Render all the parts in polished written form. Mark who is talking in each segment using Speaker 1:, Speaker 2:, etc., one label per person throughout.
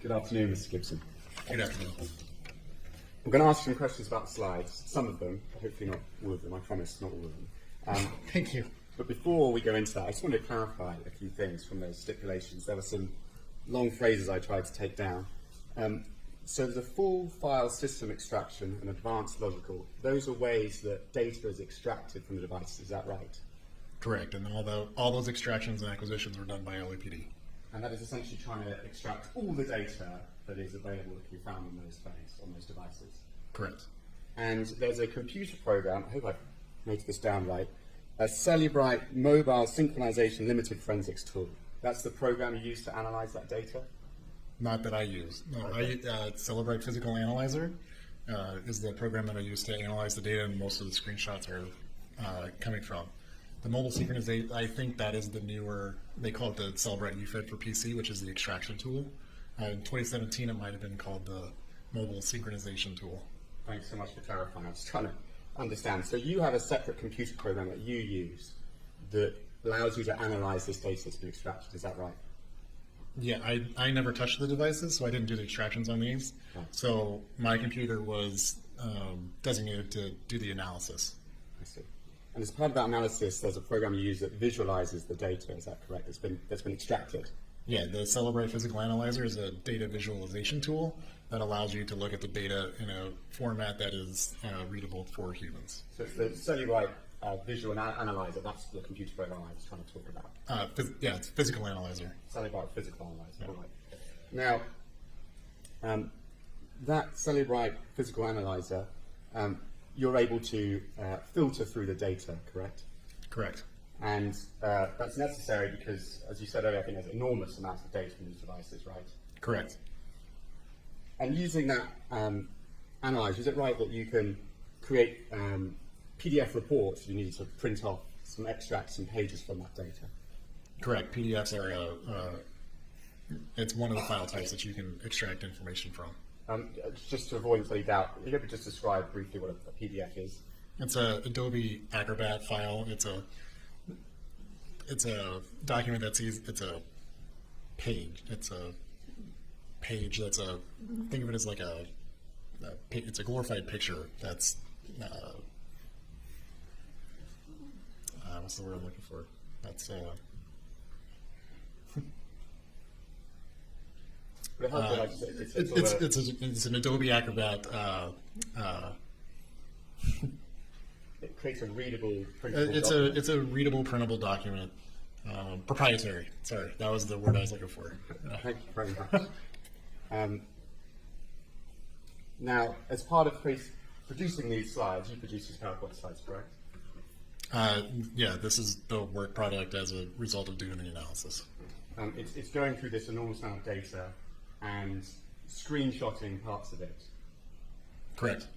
Speaker 1: Good afternoon, Mr. Gibson.
Speaker 2: Good afternoon.
Speaker 1: I'm going to ask you some questions about the slides, some of them, hopefully not all of them, I promise not all of them.
Speaker 2: Thank you.
Speaker 1: But before we go into that, I just wanted to clarify a few things from those stipulations. There were some long phrases I tried to take down. So there's a full file system extraction and advanced logical. Those are ways that data is extracted from the devices, is that right?
Speaker 2: Correct, and all those extractions and acquisitions were done by LAPD.
Speaker 1: And that is essentially trying to extract all the data that is available that can be found on those phones, on those devices.
Speaker 2: Correct.
Speaker 1: And there's a computer program, I hope I've noted this down right, a Cellebrite Mobile Synchronization Limited Forensics Tool. That's the program you use to analyze that data?
Speaker 2: Not that I use. No,
Speaker 1: Okay.
Speaker 2: Cellebrite Physical Analyzer is the program that I use to analyze the data, and most of the screenshots are coming from. The mobile synchronization, I think that is the newer, they call it the Cellebrite UFED for PC, which is the extraction tool. In 2017, it might have been called the mobile synchronization tool.
Speaker 1: Thanks so much for clarifying. I was trying to understand. So you have a separate computer program that you use that allows you to analyze this data that's been extracted, is that right?
Speaker 2: Yeah, I never touched the devices, so I didn't do the extractions on these.
Speaker 1: Oh.
Speaker 2: So my computer was designated to do the analysis.
Speaker 1: I see. And as part of that analysis, there's a program you use that visualizes the data, is that correct? That's been extracted?
Speaker 2: Yeah, the Cellebrite Physical Analyzer is a data visualization tool that allows you to look at the data in a format that is readable for humans.
Speaker 1: So it's the Cellebrite Visual Analyzer, that's the computer program I was trying to talk about.
Speaker 2: Yeah, it's Physical Analyzer.
Speaker 1: Cellebrite Physical Analyzer, all right. Now, that Cellebrite Physical Analyzer, you're able to filter through the data, correct?
Speaker 2: Correct.
Speaker 1: And that's necessary because, as you said earlier, I think there's enormous amounts of data from these devices, right?
Speaker 2: Correct.
Speaker 1: And using that analyzer, is it right that you can create PDF reports you need to print off some extracts and pages from that data?
Speaker 2: Correct. PDFs are it's one of the file types that you can extract information from.
Speaker 1: Just to avoid any doubt, you could just describe briefly what a PDF is.
Speaker 2: It's a Adobe Acrobat file. It's a document that's easy. It's a page. It's a page that's think of it as like it's a glorified picture that's what's the word I'm looking for? That's
Speaker 1: But
Speaker 2: it's an Adobe Acrobat.
Speaker 1: it creates a readable, printable document.
Speaker 2: It's a readable, printable document. Proprietary. Sorry, that was the word I was looking for.
Speaker 1: Thank you very much. Now, as part of producing these slides, you produce these PowerPoint slides, correct?
Speaker 2: Yeah, this is the work product as a result of doing the analysis.
Speaker 1: It's going through this enormous amount of data and screenshotting parts of it.
Speaker 2: Correct.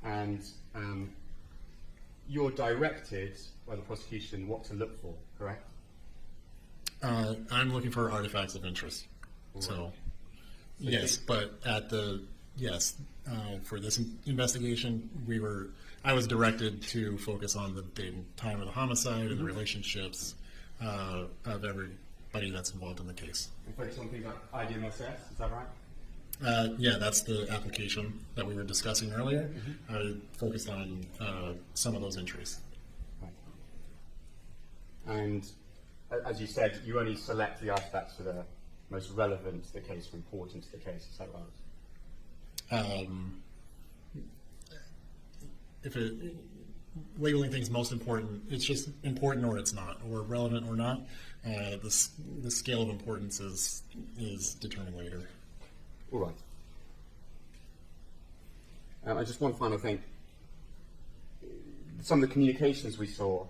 Speaker 1: And you're directed by the prosecution what to look for, correct?
Speaker 2: I'm looking for artifacts of interest.
Speaker 1: Right.
Speaker 2: So yes, but for this investigation, I was directed to focus on the date and time of the homicide and the relationships of everybody that's involved in the case.
Speaker 1: And focus on things like IDMSS, is that right?
Speaker 2: Yeah, that's the application that we were discussing earlier. I focused on some of those entries.
Speaker 1: Right. And as you said, you only select the artifacts that are most relevant to the case or important to the case, is that right?
Speaker 2: Labeling things most important, it's just important or it's not, or relevant or not. The scale of importance is determined later.
Speaker 1: All right. Just one final thing. Some of the communications we saw,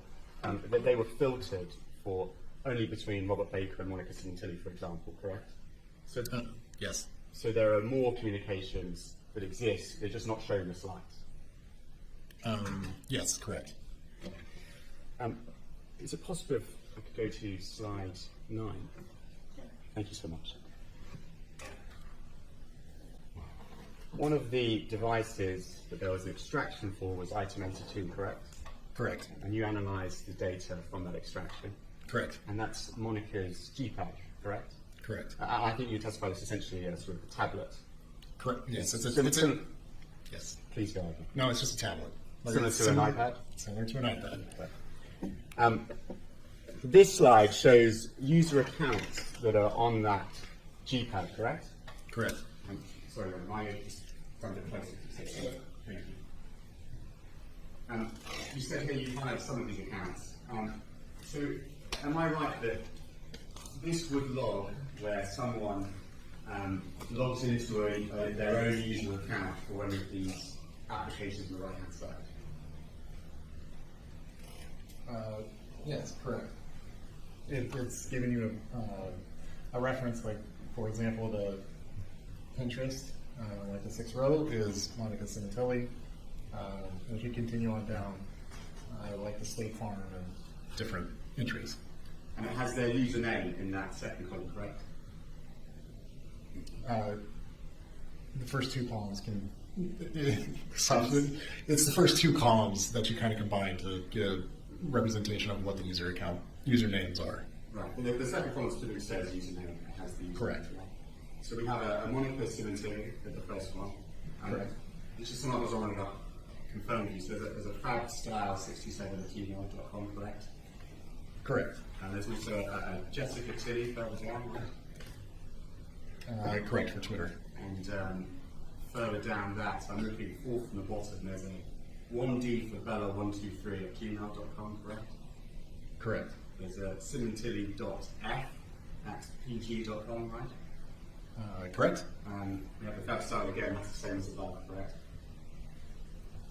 Speaker 1: they were filtered for only between Robert Baker and Monica Sementilli, for example, correct? So,
Speaker 2: yes.
Speaker 1: So there are more communications that exist, they're just not shown in the slides.
Speaker 2: Yes, correct.
Speaker 1: Is it possible if I could go to slide 9? Thank you so much. One of the devices that there was an extraction for was item 82, correct?
Speaker 2: Correct.
Speaker 1: And you analysed the data from that extraction.
Speaker 2: Correct.
Speaker 1: And that's Monica's GPAG, correct?
Speaker 2: Correct.
Speaker 1: I think you testified it's essentially a sort of a tablet.
Speaker 2: Correct. Yes, yes.
Speaker 1: Please go on.
Speaker 2: No, it's just a tablet.
Speaker 1: Similar to an iPad?
Speaker 2: Similar to an iPad.
Speaker 1: This slide shows user accounts that are on that G-pad, correct?
Speaker 2: Correct.
Speaker 1: Sorry, my just run a bit closer. Thank you. You said here you highlight some of these accounts. So, am I right that this would log where someone logs into their own user account for one of these applications on the right-hand side?
Speaker 2: Yes, correct. It's giving you a reference, like, for example, the Pinterest, like the 6th row is Monica Sementilli. And if you continue on down, like the State Farm and different entries.
Speaker 1: And it has their username in that second column, correct?
Speaker 2: The first two columns can. It's the first two columns that you kind of combine to get a representation of what the usernames are.
Speaker 1: Right. Well, the second column typically says username. It has the username.
Speaker 2: Correct.
Speaker 1: So we have a Monica Sementilli at the first one.
Speaker 2: Correct.
Speaker 1: Which is someone that was on about confirmed you. So there's a fabstyle67@gmail.com, correct?
Speaker 2: Correct.
Speaker 1: And there's also a Jessica Tilly further down, right?
Speaker 2: Correct for Twitter.
Speaker 1: And further down that, I'm looking fourth from the bottom, there's a 1D for Bella123@gmail.com, correct?
Speaker 2: Correct.
Speaker 1: There's a Sementilli.f@pg.com, right?
Speaker 2: Correct.
Speaker 1: We have the fab style again, that's the same as above, correct?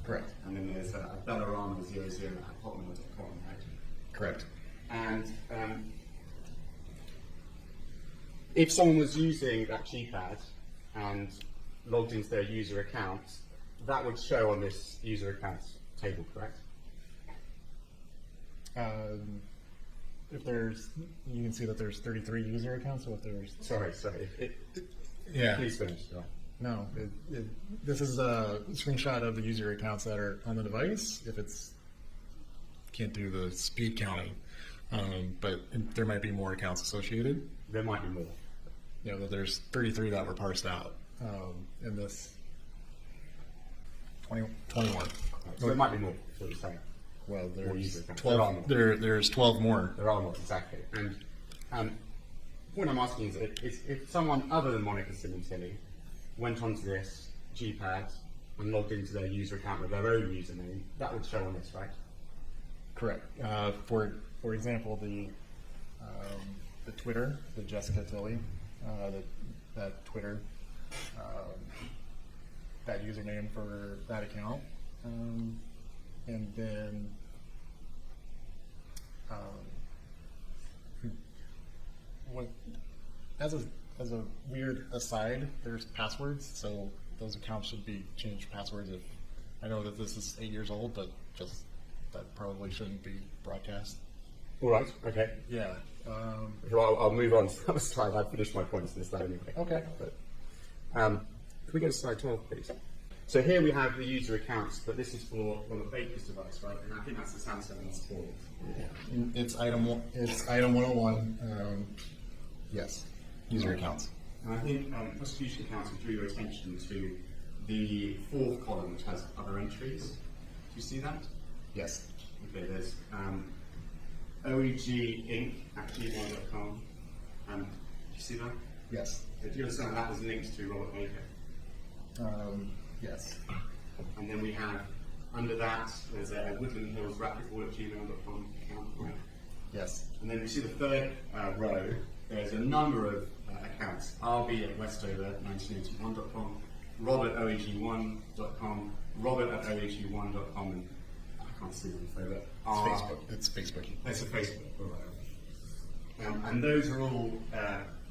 Speaker 2: Correct.
Speaker 1: And then there's a Bellarama00@hotmail.com, right?
Speaker 2: Correct.
Speaker 1: And if someone was using that G-pad and logged into their user account, that would show on this user accounts table, correct?
Speaker 2: If there's, you can see that there's 33 user accounts. So if there's,
Speaker 1: Sorry.
Speaker 2: yeah.
Speaker 1: Please finish. Sorry.
Speaker 2: No, this is a screenshot of the user accounts that are on the device. If it's can't do the speed counting, but there might be more accounts associated.
Speaker 1: There might be more.
Speaker 2: You know, there's 33 that were parsed out in this 21.
Speaker 1: So there might be more. That's what you're saying.
Speaker 2: Well,
Speaker 1: More
Speaker 2: there's
Speaker 1: user accounts.
Speaker 2: 12. There's 12 more.
Speaker 1: There are more, exactly. And what I'm asking is, if someone other than Monica Sementilli went onto this G-pad and logged into their user account with their own username, that would show on this, right?
Speaker 2: Correct. For example, the Twitter, the Jessica Tilly, that Twitter, that username for that account, and then as a weird aside, there's passwords, so those accounts should be changed passwords. If I know that this is 8 years old, but just that probably shouldn't be broadcast.
Speaker 1: All right. Okay.
Speaker 2: Yeah.
Speaker 1: Well, I'll move on to the other slide. I've finished my points in this slide anyway.
Speaker 2: Okay.
Speaker 1: But, can we go to slide 12, please? So here we have the user accounts, but this is for the Baker's device, right? And I think that's the Samsung and that's for
Speaker 2: It's item 101. Yes. User accounts.
Speaker 1: And I think prosecution counsel drew your attention to the fourth column, which has other entries. Do you see that?
Speaker 2: Yes.
Speaker 1: Okay, there's oeginc@gmail.com. Do you see that?
Speaker 2: Yes.
Speaker 1: Do you understand that was linked to Robert Baker?
Speaker 2: Yes.
Speaker 1: And then we have, under that, there's a Woodland Hills @gmail.com account, right?
Speaker 2: Yes.
Speaker 1: And then we see the third row, there's a number of accounts. rb@westover1981.com, robert@oeg1.com, robert@oeg1.com, and I can't see them, so that
Speaker 2: It's Facebook.
Speaker 1: It's a Facebook, all right. And those are all,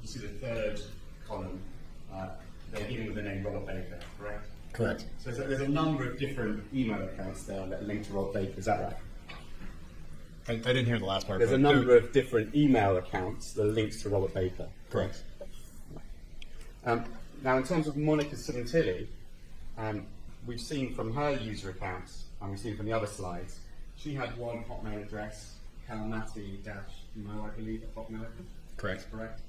Speaker 1: you see the third column, they're beginning with the name Robert Baker, correct?
Speaker 2: Correct.
Speaker 1: So there's a number of different email accounts there that link to Robert Baker, is that right?
Speaker 2: I didn't hear the last part.
Speaker 1: There's a number of different email accounts that links to Robert Baker.
Speaker 2: Correct.
Speaker 1: Now, in terms of Monica Sementilli, we've seen from her user accounts, and we've seen from the other slides, she had one Hotmail address, calmati-mo, I believe, at Hotmail.
Speaker 2: Correct.
Speaker 1: Correct.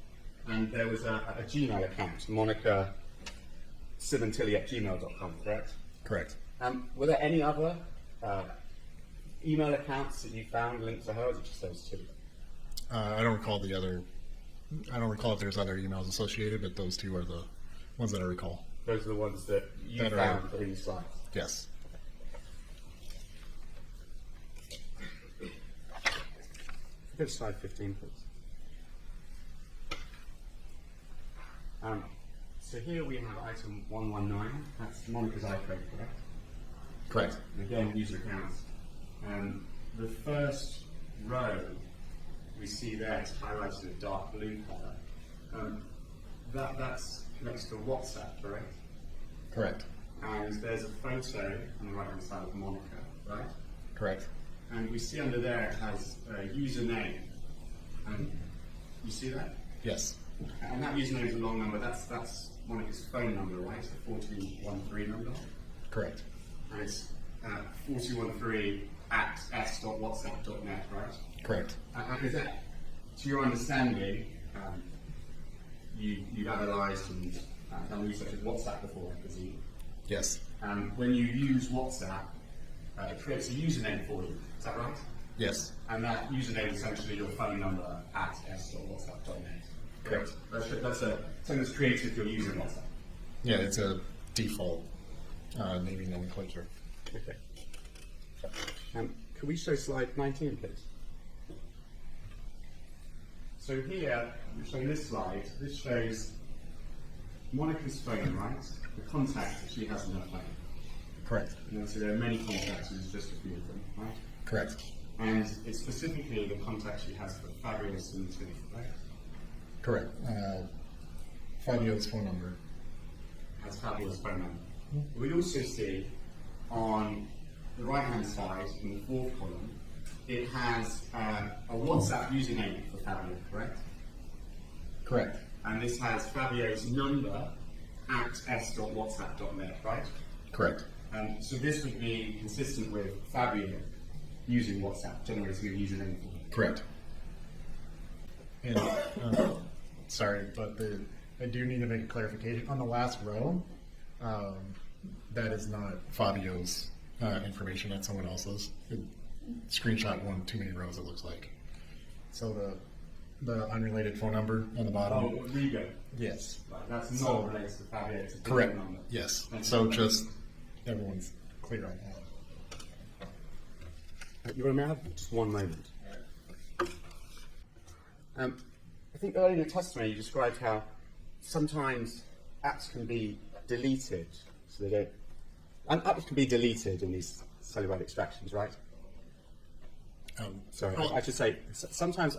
Speaker 1: and there was a Gmail account, Monica Sementilli at gmail.com, correct?
Speaker 2: Correct.
Speaker 1: Were there any other email accounts that you found linked to her, or was it just those two?
Speaker 2: I don't recall the other. I don't recall if there's other emails associated, but those two are the ones that I recall.
Speaker 1: Those are the ones that you
Speaker 2: That are-
Speaker 1: found in your slides.
Speaker 2: Yes.
Speaker 1: Go to slide 15, please. So here we have item 119. That's Monica's iCode, correct?
Speaker 2: Correct.
Speaker 1: And again, user accounts. The first row we see there is highlighted in dark blue color. That's next to WhatsApp, correct?
Speaker 2: Correct.
Speaker 1: And there's a photo on the right hand side of Monica, right?
Speaker 2: Correct.
Speaker 1: And we see under there it has a username. You see that?
Speaker 2: Yes.
Speaker 1: And that username is a long number. That's Monica's phone number, right? The 4213 number.
Speaker 2: Correct.
Speaker 1: And it's 4213 at s.whatsapp.net, right?
Speaker 2: Correct.
Speaker 1: And is that, to your understanding, you've analysed and done research with WhatsApp before, I presume?
Speaker 2: Yes.
Speaker 1: When you use WhatsApp, it creates a username for you. Is that right?
Speaker 2: Yes.
Speaker 1: And that username is essentially your phone number at s.whatsapp.net.
Speaker 2: Correct.
Speaker 1: That's something that's created if you're using WhatsApp.
Speaker 2: Yeah, it's a default naming nomenclature.
Speaker 1: Okay. Could we show slide 19, please? So here, showing this slide, this shows Monica's phone, right? The contacts that she has on her phone.
Speaker 2: Correct.
Speaker 1: And so there are many contacts, and there's just a few of them, right?
Speaker 2: Correct.
Speaker 1: And it's specifically the contacts she has for Fabio and Sementilli, right?
Speaker 2: Correct. Fabio's phone number.
Speaker 1: Has Fabio's phone number. We also see on the right-hand side, in the fourth column, it has a WhatsApp username for Fabio, correct?
Speaker 2: Correct.
Speaker 1: And this has Fabio's number at s.whatsapp.net, right?
Speaker 2: Correct.
Speaker 1: So this would be consistent with Fabio using WhatsApp, generating a username for him.
Speaker 2: Correct. And sorry, but I do need to make a clarification on the last row. That is not Fabio's information. That's someone else's. Screenshot one too many rows. It looks like. So the unrelated phone number on the bottom.
Speaker 1: Oh, Rigo.
Speaker 2: Yes.
Speaker 1: Right, that's not related to Fabio. It's a different
Speaker 2: Correct.
Speaker 1: number.
Speaker 2: Yes.
Speaker 1: Thank
Speaker 2: So
Speaker 1: you.
Speaker 2: just everyone's clear on that.
Speaker 1: You want to have just one moment. I think earlier in your testimony you described how sometimes apps can be deleted, so they don't. And apps can be deleted in these Cellebrite extractions, right? Sorry, I should say sometimes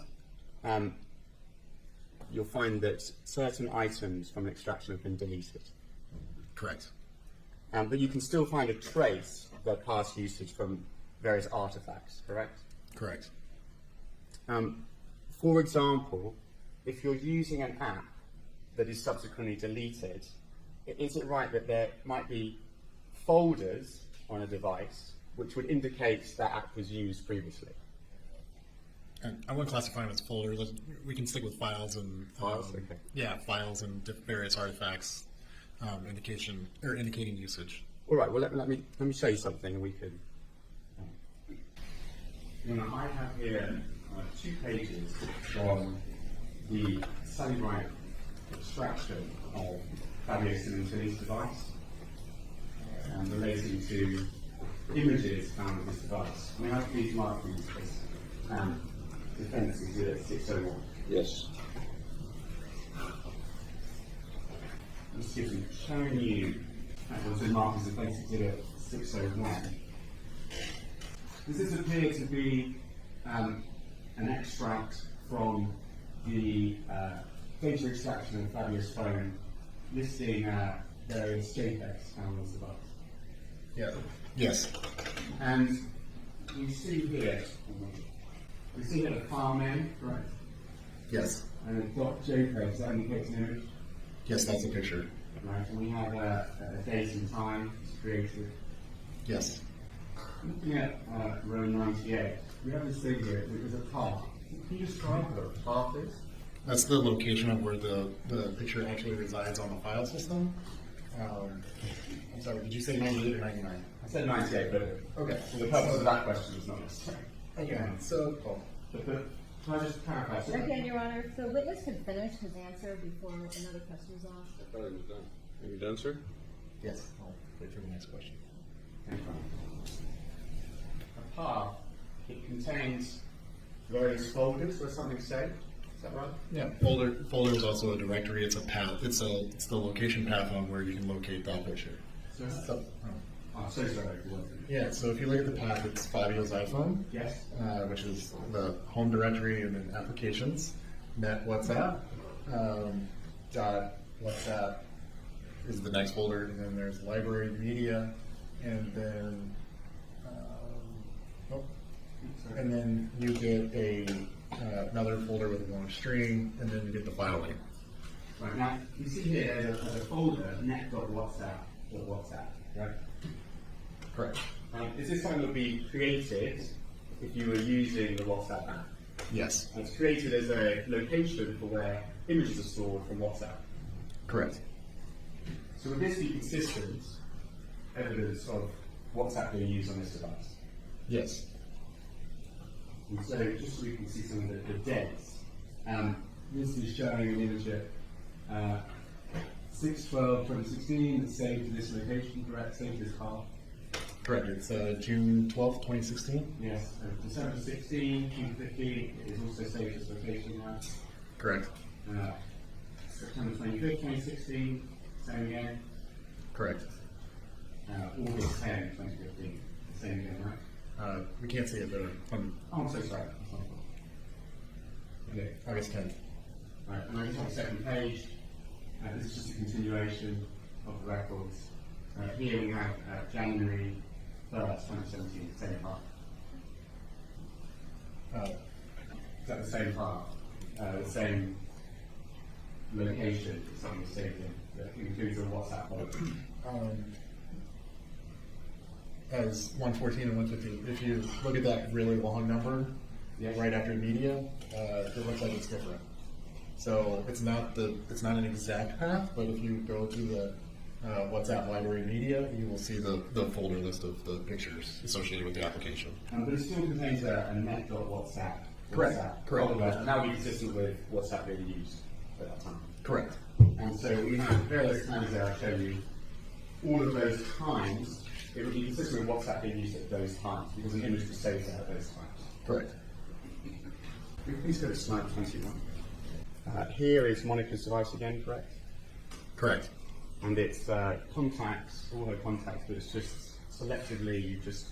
Speaker 1: you'll find that certain items from an extraction have been deleted.
Speaker 2: Correct.
Speaker 1: But you can still find a trace of their past usage from various artifacts, correct?
Speaker 2: Correct.
Speaker 1: For example, if you're using an app that is subsequently deleted, is it right that there might be folders on a device which would indicate that app was used previously?
Speaker 2: And I wouldn't classify them as folders. We can stick with files and
Speaker 1: Files, okay.
Speaker 2: Yeah, files and various artifacts, indicating usage.
Speaker 1: All right. Well, let me show you something, and we can. I have here 2 pages from the Cellebrite extraction of Fabio Sementilli's device relating to images found on this device. I have these markings as Defense Exhibit 601.
Speaker 3: Yes.
Speaker 1: I'm showing you what's marked as Defense Exhibit 601. Does this appear to be an extract from the data extraction of Fabio's phone listing various JPEGs found on this device?
Speaker 2: Yeah. Yes.
Speaker 1: And we see here the file name, right?
Speaker 2: Yes.
Speaker 1: And it's got JPEG, that indicates an image.
Speaker 2: Yes, that's a picture.
Speaker 1: Right, and we have a date and time it's created.
Speaker 2: Yes.
Speaker 1: Looking at row 98, we have this thing here, which is a path. Can you describe what a path is?
Speaker 2: That's the location of where the picture actually resides on the file system. I'm sorry, did you say 98 or 99?
Speaker 1: I said 98, but
Speaker 2: Okay.
Speaker 1: for the purpose of that question, it's not necessary.
Speaker 2: Okay, so,
Speaker 1: Can I just clarify? So
Speaker 3: Again, Your Honor, if the witness can finish his answer before another question is asked.
Speaker 1: I thought it was done. Are you done, sir?
Speaker 2: yes, I'll wait for the next question.
Speaker 1: A path, it contains various folders where something's saved. Is that right?
Speaker 2: Yeah, folder is also a directory. It's a path. It's the location path on where you can locate that picture. So,
Speaker 1: I'm so sorry.
Speaker 2: yeah, so if you look at the path, it's Fabio's iPhone,
Speaker 1: Yes.
Speaker 2: which is the home directory, and then applications, net WhatsApp, dot WhatsApp is the next folder, and then there's library media, and then and then you get another folder with a long string, and then you get the file name.
Speaker 1: Right, now, you see here there's a folder, net.whatsapp, right?
Speaker 2: Correct.
Speaker 1: Is this something that would be created if you were using the WhatsApp app?
Speaker 2: Yes.
Speaker 1: And it's created as a location for where images are stored from WhatsApp.
Speaker 2: Correct.
Speaker 1: So would this be consistent evidence of WhatsApp being used on this device?
Speaker 2: Yes.
Speaker 1: And so just so we can see some of the dates, this is showing an image at 6/12/2016 that's saved to this location, correct? Saved to this file.
Speaker 2: Correct. It's June 12th, 2016.
Speaker 1: Yes. December 16, June 15 is also saved to this location, right?
Speaker 2: Correct.
Speaker 1: September 25th, 2016, same again.
Speaker 2: Correct.
Speaker 1: August 10, 2015, same again, right?
Speaker 2: We can't see it, but on
Speaker 1: Oh, I'm so sorry. Okay.
Speaker 2: August 10th.
Speaker 1: Right, and I just have a second page. This is just a continuation of the records. Here we have January 1st, 2017, same part. Is that the same part? The same location that something was saved in that includes a WhatsApp folder?
Speaker 2: As 114 and 115. If you look at that really long number,
Speaker 1: Yes.
Speaker 2: right after media, it looks like it's different. So it's not an exact path, but if you go to the WhatsApp library media, you will see the folder list of the pictures associated with the application.
Speaker 1: But it still contains a net.whatsapp.
Speaker 2: Correct.
Speaker 1: WhatsApp
Speaker 2: Correct.
Speaker 1: folder, and that would be consistent with WhatsApp being used at that time.
Speaker 2: Correct.
Speaker 1: And so we have various times there. I'll show you all of those times. It would be consistent with WhatsApp being used at those times because an image was saved there at those times.
Speaker 2: Correct.
Speaker 1: Please go to slide 21. Here is Monica's device again, correct?
Speaker 2: Correct.
Speaker 1: And it's contacts, all her contacts, but it's just selectively you just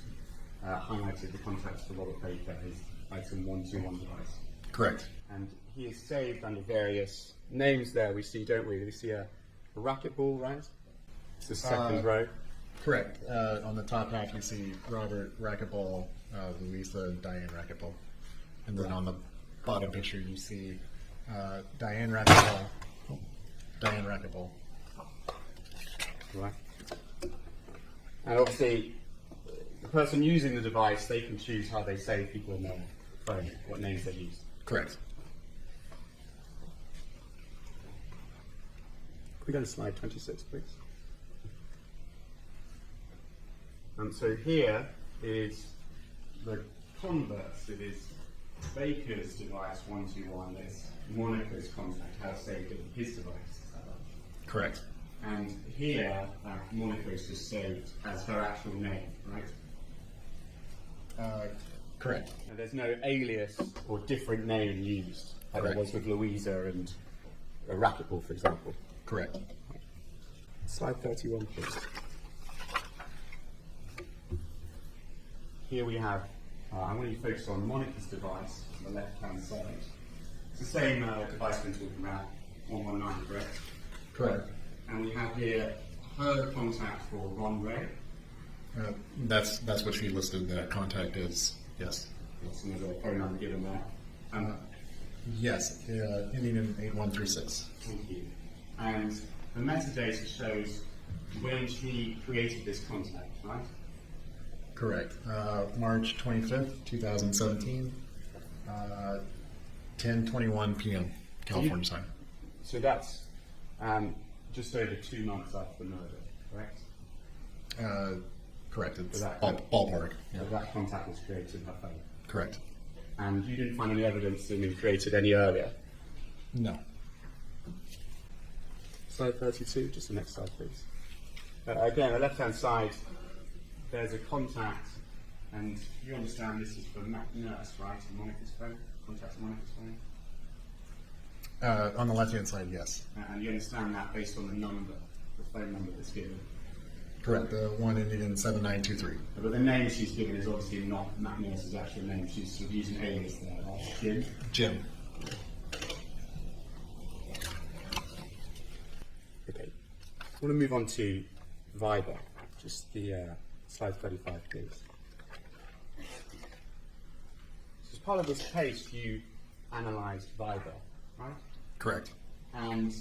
Speaker 1: highlighted the contacts for Robert Baker, his item 121 device.
Speaker 2: Correct.
Speaker 1: And he is saved under various names there we see, don't we? We see a racquetball, right? It's the second row.
Speaker 2: Correct. On the top half, you see Robert Racquetball, Louisa, Diane Racquetball. And then on the bottom picture, you see Diane Racquetball. Diane Racquetball.
Speaker 1: Right. And obviously, the person using the device, they can choose how they save people in their phone, what names they use.
Speaker 2: Correct.
Speaker 1: Can we go to slide 26, please? And so here is the converse. It is Baker's device 121. That's Monica's contact, how saved in his device. Is that right?
Speaker 2: Correct.
Speaker 1: And here, Monica is just saved as her actual name, right?
Speaker 2: Correct.
Speaker 1: And there's no alias or different name used, like there
Speaker 2: Correct.
Speaker 1: was with Louisa and a racquetball, for example.
Speaker 2: Correct.
Speaker 1: Slide 31, please. Here we have, I want you to focus on Monica's device on the left-hand side. It's the same device we're talking about, 119, correct?
Speaker 2: Correct.
Speaker 1: And we have here her contact for Ron Ray.
Speaker 2: That's what she listed. That contact is yes.
Speaker 1: Yes, and there's a phone number given there.
Speaker 2: Yes. Ending in 8136.
Speaker 1: Thank you. And the metadata shows when she created this contact, right?
Speaker 2: Correct. March 25th, 2017, 10:21 p.m. California time.
Speaker 1: So that's just over 2 months after the murder, correct?
Speaker 2: Correct. It's
Speaker 1: that-
Speaker 2: ballpark. Yeah.
Speaker 1: So that contact was created in her phone.
Speaker 2: Correct.
Speaker 1: And you didn't find any evidence that it had been created any earlier?
Speaker 2: No.
Speaker 1: Slide 32, just the next slide, please. Again, the left-hand side, there's a contact, and you understand this is for Nurse, right? And Monica's phone, contact to Monica's phone.
Speaker 2: On the left-hand side, yes.
Speaker 1: And you understand that based on the number, the phone number that's given.
Speaker 2: Correct. The one ending in 7923.
Speaker 1: But the name she's given is obviously not Matt Nurse's actual name. She's sort of using an alias there, right? Jim.
Speaker 2: Jim.
Speaker 1: Okay. I want to move on to Viber. Just the slide 35, please. So as part of this case, you analysed Viber, right?
Speaker 2: Correct.
Speaker 1: And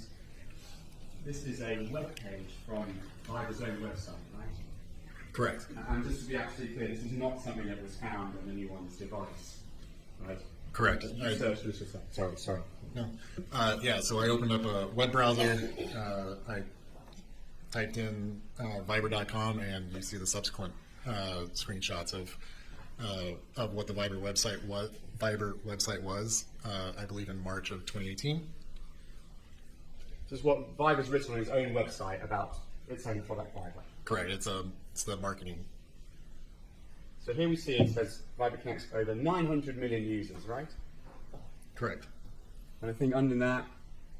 Speaker 1: this is a web page from Viber's own website, right?
Speaker 2: Correct.
Speaker 1: And just to be absolutely clear, this is not something that was found on anyone's device, right?
Speaker 2: Correct.
Speaker 1: You searched this yourself. Sorry.
Speaker 2: No. Yeah, so I opened up a web browser. I typed in Viber.com, and you see the subsequent screenshots of what the Viber website was. I believe in March of 2018.
Speaker 1: This is what Viber's written on its own website about its own product, Viber.
Speaker 2: Correct. It's the marketing.
Speaker 1: So here we see it says Viber connects over 900 million users, right?
Speaker 2: Correct.
Speaker 1: And I think under that,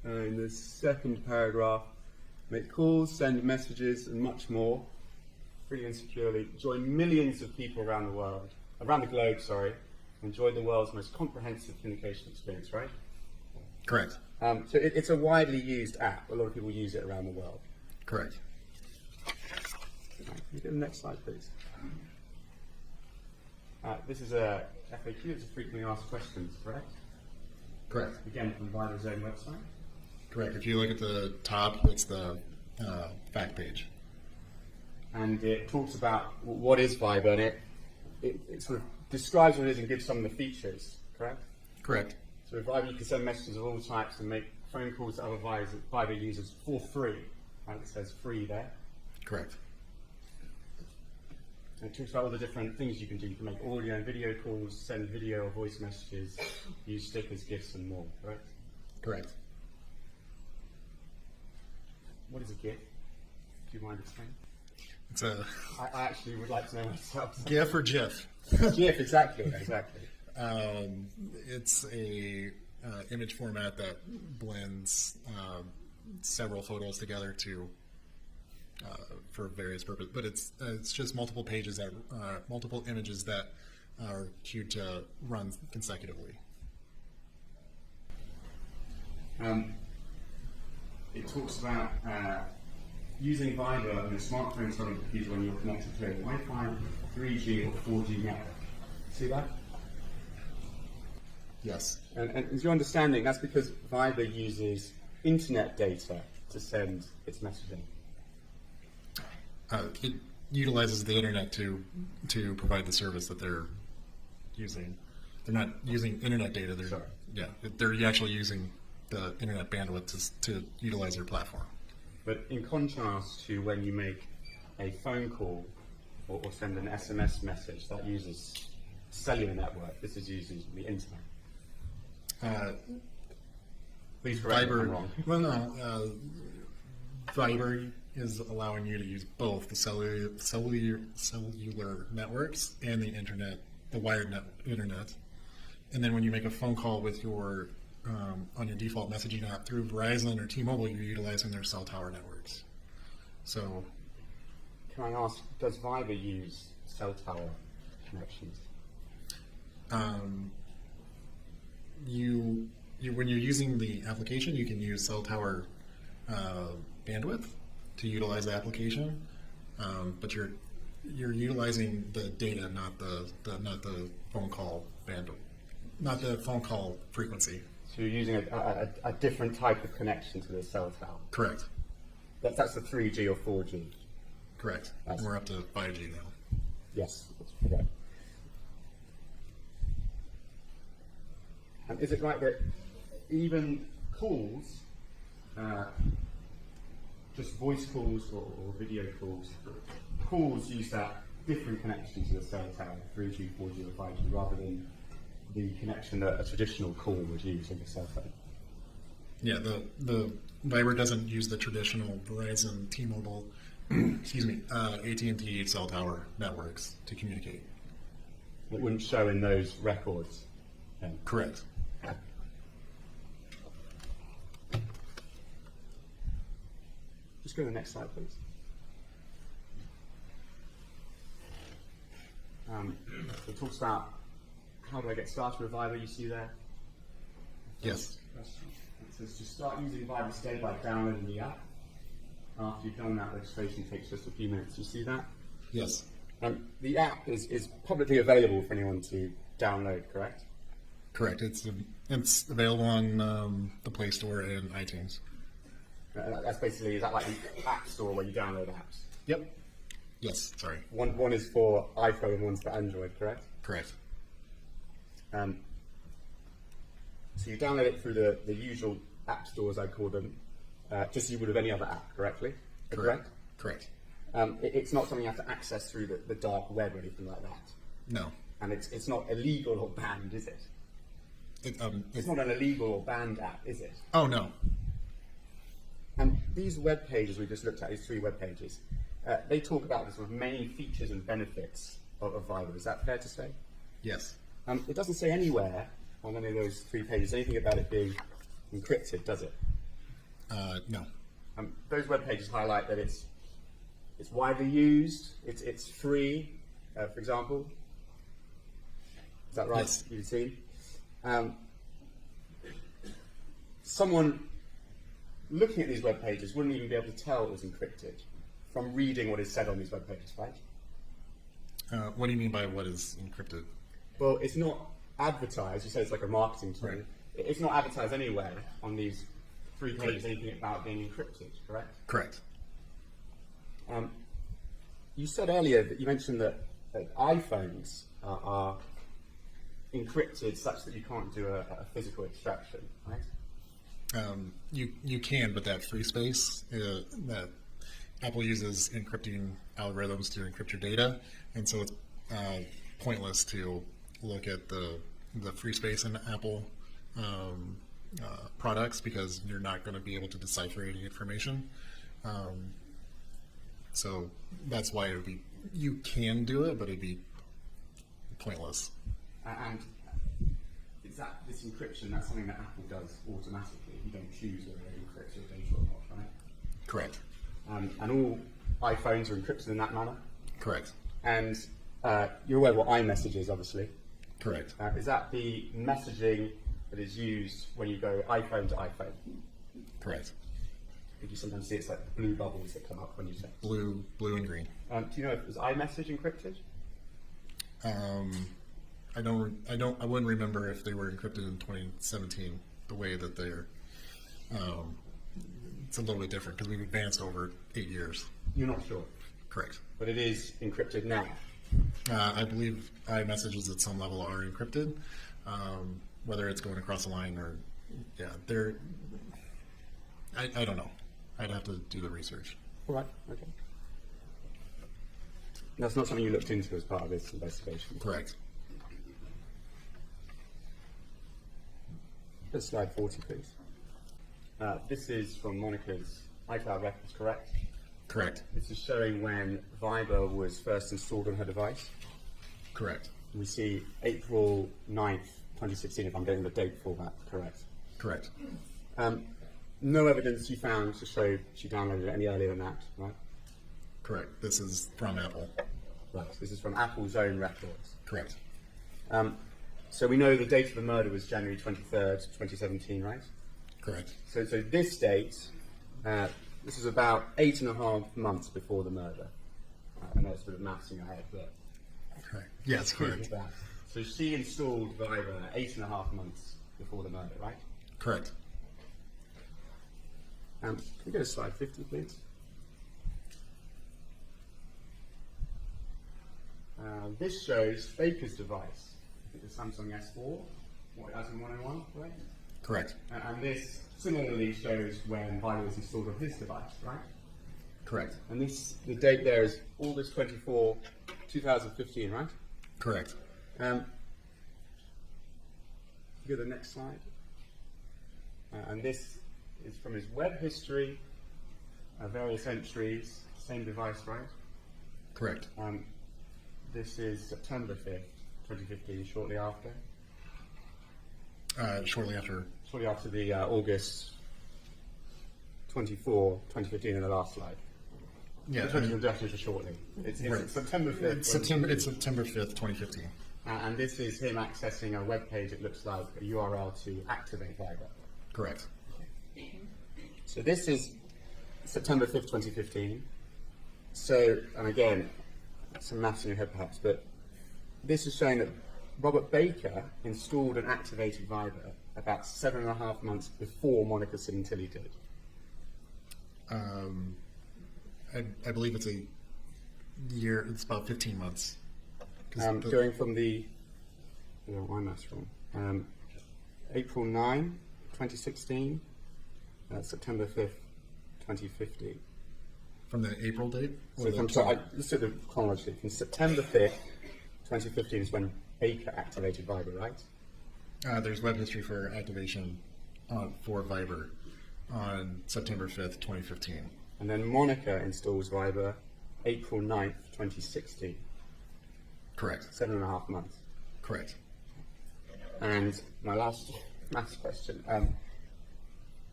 Speaker 1: in the second paragraph, make calls, send messages, and much more, freely and securely, join millions of people around the globe, enjoy the world's most comprehensive communication experience, right?
Speaker 2: Correct.
Speaker 1: So it's a widely used app. A lot of people use it around the world.
Speaker 2: Correct.
Speaker 1: Right, can you go to the next slide, please? This is a FAQ. It's a frequently asked questions, correct?
Speaker 2: Correct.
Speaker 1: Again, from Viber's own website.
Speaker 2: Correct. If you look at the top, it's the fact page.
Speaker 1: And it talks about what is Viber, and it sort of describes what it is and gives some of the features, correct?
Speaker 2: Correct.
Speaker 1: So with Viber, you can send messages of all types and make phone calls to other Viber users for free. Right? It says free there.
Speaker 2: Correct.
Speaker 1: And it talks about all the different things you can do. You can make audio and video calls, send video or voice messages, use stickers, GIFs, and more, correct?
Speaker 2: Correct.
Speaker 1: What is a GIF? Do you mind explaining?
Speaker 2: It's a
Speaker 1: I actually would like to know myself.
Speaker 2: GIF or GIF.
Speaker 1: GIF, exactly.
Speaker 2: It's a image format that blends several photos together to for various purposes. But it's just multiple pages that multiple images that are queued to run consecutively.
Speaker 1: It talks about using Viber on a smartphone on a computer when you're connected to a Wi-Fi, 3G or 4G network. See that?
Speaker 2: Yes.
Speaker 1: And as your understanding, that's because Viber uses internet data to send its messaging.
Speaker 2: It utilizes the internet to provide the service that they're using. They're not using internet data. They're actually using the internet bandwidth to utilize their platform.
Speaker 1: But in contrast to when you make a phone call or send an SMS message that uses cellular network, this is using the internet. Please correct me if I'm wrong.
Speaker 2: Well, no. Viber is allowing you to use both the cellular networks and the internet, the wired internet. And then when you make a phone call with your on your default messaging app through Verizon or T-Mobile, you're utilizing their cell tower networks. So,
Speaker 1: can I ask, does Viber use cell tower connections?
Speaker 2: When you're using the application, you can use cell tower bandwidth to utilize the application, but you're utilizing the data, not the phone call bandwidth, not the phone call frequency.
Speaker 1: So you're using a different type of connection to the cell tower.
Speaker 2: Correct.
Speaker 1: That's the 3G or 4G.
Speaker 2: Correct. And we're up to 5G now.
Speaker 1: Yes, that's correct. And is it right that even calls, just voice calls or video calls, calls use that different connection to the cell tower, 3G, 4G or 5G, rather than the connection that a traditional call would use on the cell phone.
Speaker 2: Yeah, the Viber doesn't use the traditional Verizon, T-Mobile, excuse me, AT&T cell tower networks to communicate.
Speaker 1: It wouldn't show in those records.
Speaker 2: Correct.
Speaker 1: Just go to the next slide, please. It talks about how do I get started with Viber, you see there?
Speaker 2: Yes.
Speaker 1: It says to start using Viber today by downloading the app. After you've done that, registration takes just a few minutes. You see that?
Speaker 2: Yes.
Speaker 1: The app is publicly available for anyone to download, correct?
Speaker 2: Correct. It's available on the Play Store and iTunes.
Speaker 1: That's basically, is that like the App Store where you download apps?
Speaker 2: Yep. Yes. Sorry.
Speaker 1: One is for iPhone and one's for Android, correct?
Speaker 2: Correct.
Speaker 1: So you download it through the usual app stores, I call them, just as you would with any other app, correctly? Correct?
Speaker 2: Correct.
Speaker 1: It's not something you have to access through the dark web or anything like that.
Speaker 2: No.
Speaker 1: And it's not illegal or banned, is it? It's not an illegal or banned app, is it?
Speaker 2: Oh, no.
Speaker 1: And these web pages we just looked at, these 3 web pages, they talk about the sort of main features and benefits of Viber. Is that fair to say?
Speaker 2: Yes.
Speaker 1: It doesn't say anywhere on any of those 3 pages anything about it being encrypted, does it?
Speaker 2: No.
Speaker 1: Those web pages highlight that it's widely used, it's free, for example. Is that right?
Speaker 2: Yes.
Speaker 1: You've seen? Someone looking at these web pages wouldn't even be able to tell it was encrypted from reading what is said on these web pages, right?
Speaker 2: What do you mean by what is encrypted?
Speaker 1: Well, it's not advertised. You say it's like a marketing tool.
Speaker 2: Right.
Speaker 1: It's not advertised anywhere on these 3 pages anything about being encrypted, correct?
Speaker 2: Correct.
Speaker 1: You said earlier that you mentioned that iPhones are encrypted such that you can't do a physical extraction, right?
Speaker 2: You can, but that free space that Apple uses encrypting algorithms to encrypt your data, and so it's pointless to look at the free space in Apple products because you're not going to be able to decipher any information. So that's why you can do it, but it'd be pointless.
Speaker 1: And is that this encryption, that's something that Apple does automatically. You don't choose whether it encrypts your data or not, right?
Speaker 2: Correct.
Speaker 1: And all iPhones are encrypted in that manner.
Speaker 2: Correct.
Speaker 1: And you're aware what iMessages is, obviously.
Speaker 2: Correct.
Speaker 1: Is that the messaging that is used when you go iPhone to iPhone?
Speaker 2: Correct.
Speaker 1: You sometimes see it's like blue bubbles that come up when you say.
Speaker 2: Blue and green.
Speaker 1: Do you know if iMessage encrypted?
Speaker 2: I wouldn't remember if they were encrypted in 2017 the way that they're. It's a little bit different because we've advanced over 8 years.
Speaker 1: You're not sure,
Speaker 2: Correct.
Speaker 1: but it is encrypted now.
Speaker 2: I believe iMessages at some level are encrypted, whether it's going across the line or they're. I don't know. I'd have to do the research.
Speaker 1: All right. Okay. That's not something you looked into as part of this investigation.
Speaker 2: Correct.
Speaker 1: Let's slide 40, please. This is from Monica's iCloud records, correct?
Speaker 2: Correct.
Speaker 1: This is showing when Viber was first installed on her device.
Speaker 2: Correct.
Speaker 1: We see April 9th, 2016, if I'm getting the date for that correct.
Speaker 2: Correct.
Speaker 1: No evidence you found to show she downloaded it any earlier than that, right?
Speaker 2: Correct. This is from Apple.
Speaker 1: Right. This is from Apple's own records.
Speaker 2: Correct.
Speaker 1: So we know the date of the murder was January 23rd, 2017, right?
Speaker 2: Correct.
Speaker 1: So this date, this is about 8.5 months before the murder. I know it's a bit of maths in your head, but...
Speaker 2: Correct. Yes, correct.
Speaker 1: So she installed Viber 8.5 months before the murder, right?
Speaker 2: Correct.
Speaker 1: Can we go to slide 50, please? This shows Baker's device. I think the Samsung S4, what, as in 101, right?
Speaker 2: Correct.
Speaker 1: And this similarly shows when Fabio was installed on his device, right?
Speaker 2: Correct.
Speaker 1: And the date there is August 24, 2015, right?
Speaker 2: Correct.
Speaker 1: Go to the next slide. And this is from his web history, various entries, same device, right?
Speaker 2: Correct.
Speaker 1: This is September 5th, 2015, shortly after.
Speaker 2: Shortly after.
Speaker 1: Shortly after the August 24, 2015 in the last slide.
Speaker 2: Yeah.
Speaker 1: Definitely for shortly. It's
Speaker 2: Right.
Speaker 1: September 5th.
Speaker 2: It's September 5th, 2015.
Speaker 1: And this is him accessing a web page, it looks like, a URL to activate Viber.
Speaker 2: Correct.
Speaker 1: So this is September 5th, 2015. So, and again, some maths in your head perhaps, but this is showing that Robert Baker installed and activated Viber about 7.5 months before Monica Sementilli did.
Speaker 2: I believe it's a year, it's about 15 months.
Speaker 1: Going from the, my maths wrong, April 9, 2016, September 5th, 2015.
Speaker 2: From the April date?
Speaker 1: So let's do the chronology. From September 5th, 2015 is when Baker activated Viber, right?
Speaker 2: There's web history for activation for Viber on September 5th, 2015.
Speaker 1: And then Monica installs Viber April 9th, 2016.
Speaker 2: Correct.
Speaker 1: 7.5 months.
Speaker 2: Correct.
Speaker 1: And my last maths question.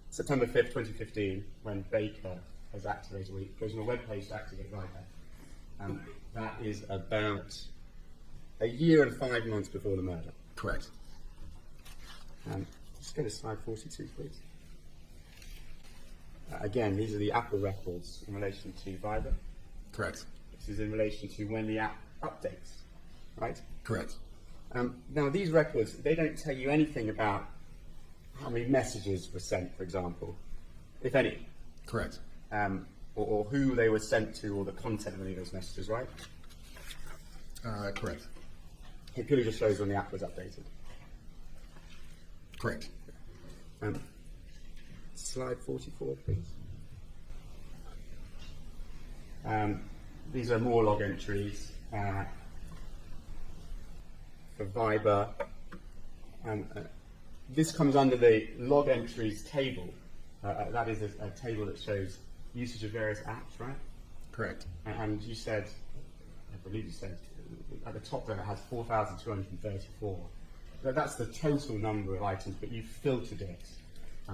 Speaker 1: September 5th, 2015, when Baker has activated, he goes on a web page to activate Viber. That is about a year and 5 months before the murder.
Speaker 2: Correct.
Speaker 1: Just go to slide 42, please. Again, these are the Apple records in relation to Viber.
Speaker 2: Correct.
Speaker 1: This is in relation to when the app updates, right?
Speaker 2: Correct.
Speaker 1: Now, these records, they don't tell you anything about how many messages were sent, for example, if any.
Speaker 2: Correct.
Speaker 1: Or who they were sent to, or the content of any of those messages, right?
Speaker 2: Correct.
Speaker 1: It purely just shows when the app was updated.
Speaker 2: Correct.
Speaker 1: Slide 44, please. These are more log entries for Viber. This comes under the log entries table. That is a table that shows usage of various apps, right?
Speaker 2: Correct.
Speaker 1: And you said, I believe you said, at the top there it has 4,234. That's the total number of items, but you filtered it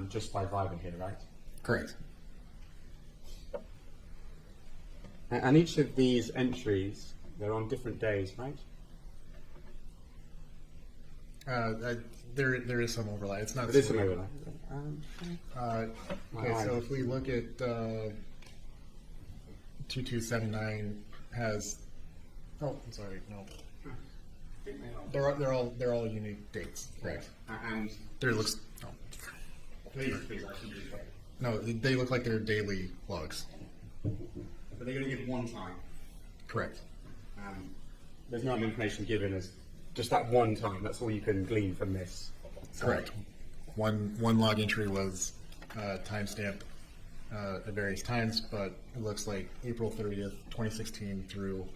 Speaker 1: just by Viber here, right?
Speaker 2: Correct.
Speaker 1: And each of these entries, they're on different days, right?
Speaker 2: There is some overlap. It's not.
Speaker 1: There is some overlap.
Speaker 2: Okay, so if we look at 2279 has. Oh, I'm sorry. No. They're all unique dates. Right.
Speaker 1: And
Speaker 2: There looks. Oh.
Speaker 1: please, I should be right.
Speaker 2: No, they look like they're daily logs.
Speaker 1: But they're going to give one time.
Speaker 2: Correct.
Speaker 1: There's no information given as just that one time. That's all you can glean from this.
Speaker 2: Correct. One log entry was timestamped at various times, but it looks like April 30th, 2016 through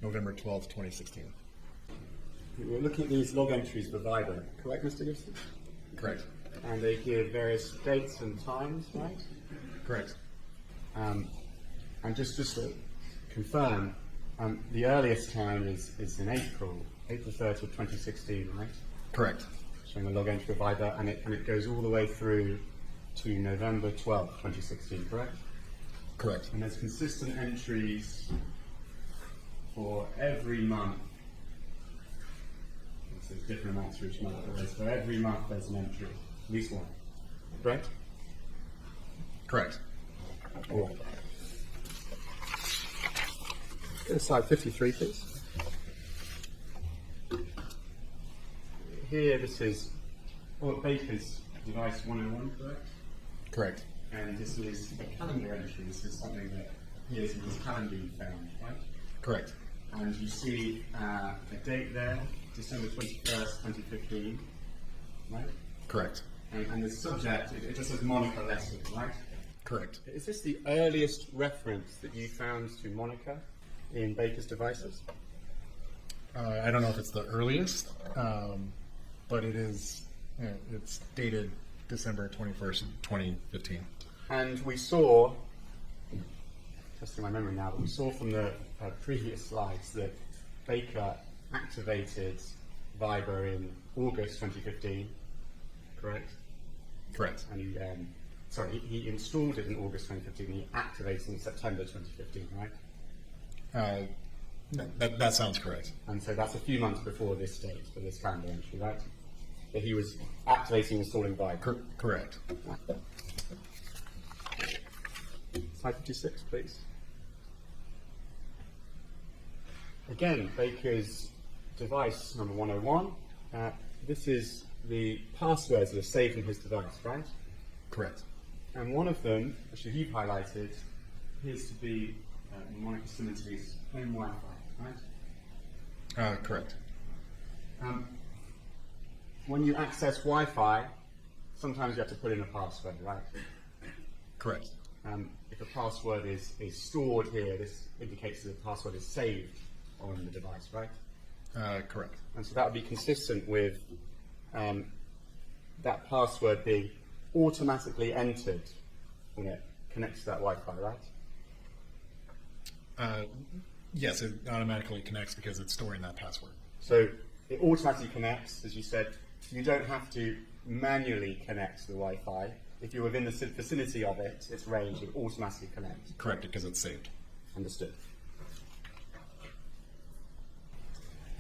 Speaker 2: November 12th, 2016.
Speaker 1: We're looking at these log entries for Viber, correct, Mr. Gibson?
Speaker 2: Correct.
Speaker 1: And they give various dates and times, right?
Speaker 2: Correct.
Speaker 1: And just to confirm, the earliest time is in April 30th, 2016, right?
Speaker 2: Correct.
Speaker 1: Showing a log entry of Viber, and it goes all the way through to November 12th, 2016, correct?
Speaker 2: Correct.
Speaker 1: And there's consistent entries for every month. So there's different amounts for each month, but for every month there's an entry, at least one. Correct?
Speaker 2: Correct.
Speaker 1: All right. Go to slide 53, please. Here, this is Baker's device 101, correct?
Speaker 2: Correct.
Speaker 1: And this is a calendar entry. This is something that he has in his calendar you found, right?
Speaker 2: Correct.
Speaker 1: And you see a date there, December 21st, 2015, right?
Speaker 2: Correct.
Speaker 1: And the subject, it just says Monica lesson, right?
Speaker 2: Correct.
Speaker 1: Is this the earliest reference that you found to Monica in Baker's devices?
Speaker 2: I don't know if it's the earliest, but it is. It's dated December 21st, 2015.
Speaker 1: And we saw, testing my memory now, but we saw from the previous slides that Baker activated Viber in August 2015, correct?
Speaker 2: Correct.
Speaker 1: And he installed it in August 2015, and he activated it in September 2015, right?
Speaker 2: That sounds correct.
Speaker 1: And so that's a few months before this date, for this calendar entry, right? That he was activating and installing Viber.
Speaker 2: Correct.
Speaker 1: Slide 56, please. Again, Baker's device number 101. This is the passwords that are saved in his device, right?
Speaker 2: Correct.
Speaker 1: And one of them, which you've highlighted, appears to be Monica Sementilli's home Wi-Fi, right?
Speaker 2: Correct.
Speaker 1: When you access Wi-Fi, sometimes you have to put in a password, right?
Speaker 2: Correct.
Speaker 1: If a password is stored here, this indicates that the password is saved on the device, right?
Speaker 2: Correct.
Speaker 1: And so that would be consistent with that password being automatically entered when it connects to that Wi-Fi, right?
Speaker 2: Yes, it automatically connects because it's storing that password.
Speaker 1: So it automatically connects, as you said. You don't have to manually connect to the Wi-Fi. If you're within the vicinity of it, its range, it automatically connects.
Speaker 2: Correct, because it's saved.
Speaker 1: Understood.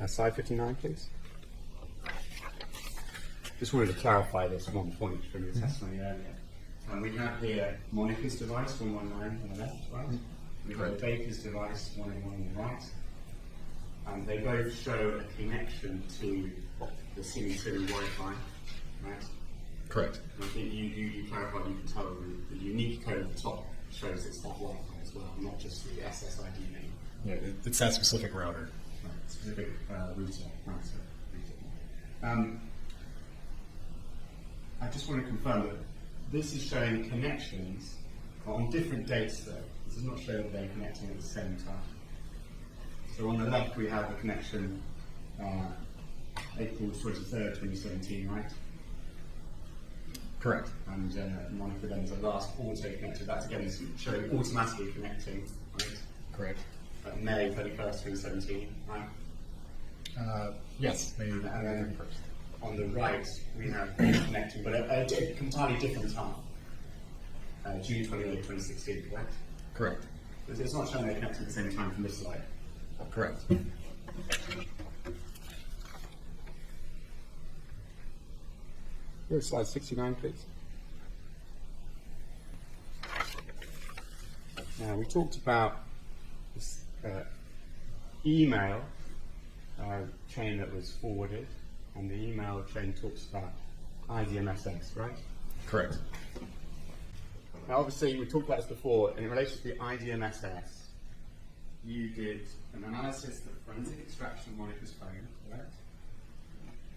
Speaker 1: Slide 59, please. Just wanted to clarify this one point from your testimony earlier. We have here Monica's device, 119 on the left, right? We've got Baker's device, 101 on the right. And they both show a connection to the Sementilli Wi-Fi, right?
Speaker 2: Correct.
Speaker 1: And I think you clarified, you can tell the unique code at the top shows it's that Wi-Fi as well, not just the SSID name.
Speaker 2: Yeah, it's that specific router.
Speaker 1: Right, specific router. I just want to confirm that this is showing connections on different dates though. This is not showing that they're connecting at the same time. So on the left we have a connection April 23rd, 2017, right?
Speaker 2: Correct.
Speaker 1: And Monica then is the last auto connected. That's again showing automatically connecting, right?
Speaker 2: Correct.
Speaker 1: May 31st, 2017, right?
Speaker 2: Yes, May
Speaker 1: And then
Speaker 2: 31st.
Speaker 1: on the right we have connecting, but at a entirely different time. June 28, 2016, correct?
Speaker 2: Correct.
Speaker 1: It's not showing they're connected at the same time from this slide.
Speaker 2: Correct.
Speaker 1: Go to slide 69, please. Now, we talked about this email chain that was forwarded, and the email chain talks about IDMSS, right?
Speaker 2: Correct.
Speaker 1: Now, obviously, we talked about this before. In relation to the IDMSS, you did an analysis of forensic extraction of Monica's phone, correct?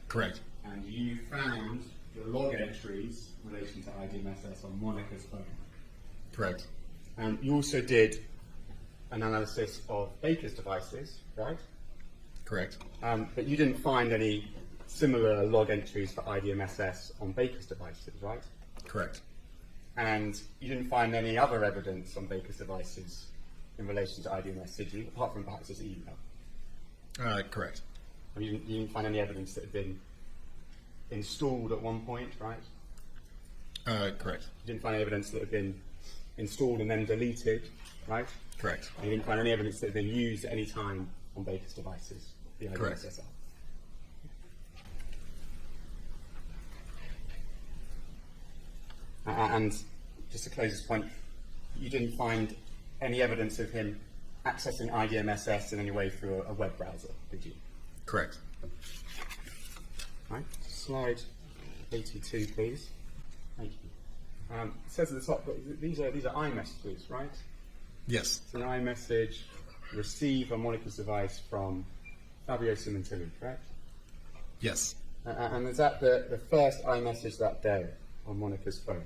Speaker 2: Correct.
Speaker 1: And you found the log entries in relation to IDMSS on Monica's phone.
Speaker 2: Correct.
Speaker 1: And you also did an analysis of Baker's devices, right?
Speaker 2: Correct.
Speaker 1: But you didn't find any similar log entries for IDMSS on Baker's devices, right?
Speaker 2: Correct.
Speaker 1: And you didn't find any other evidence on Baker's devices in relation to IDMS, did you? Apart from perhaps his email.
Speaker 2: Correct.
Speaker 1: And you didn't find any evidence that had been installed at one point, right?
Speaker 2: Correct.
Speaker 1: You didn't find any evidence that had been installed and then deleted, right?
Speaker 2: Correct.
Speaker 1: And you didn't find any evidence that had been used at any time on Baker's devices, the
Speaker 2: Correct.
Speaker 1: IDMSS app. And just to close this point, you didn't find any evidence of him accessing IDMSS in any way through a web browser, did you?
Speaker 2: Correct.
Speaker 1: Right. Slide 82, please. Thank you. It says at the top that these are iMessages, right?
Speaker 2: Yes.
Speaker 1: It's an iMessage received on Monica's device from Fabio Sementilli, correct?
Speaker 2: Yes.
Speaker 1: And is that the first iMessage that day? on Monica's phone?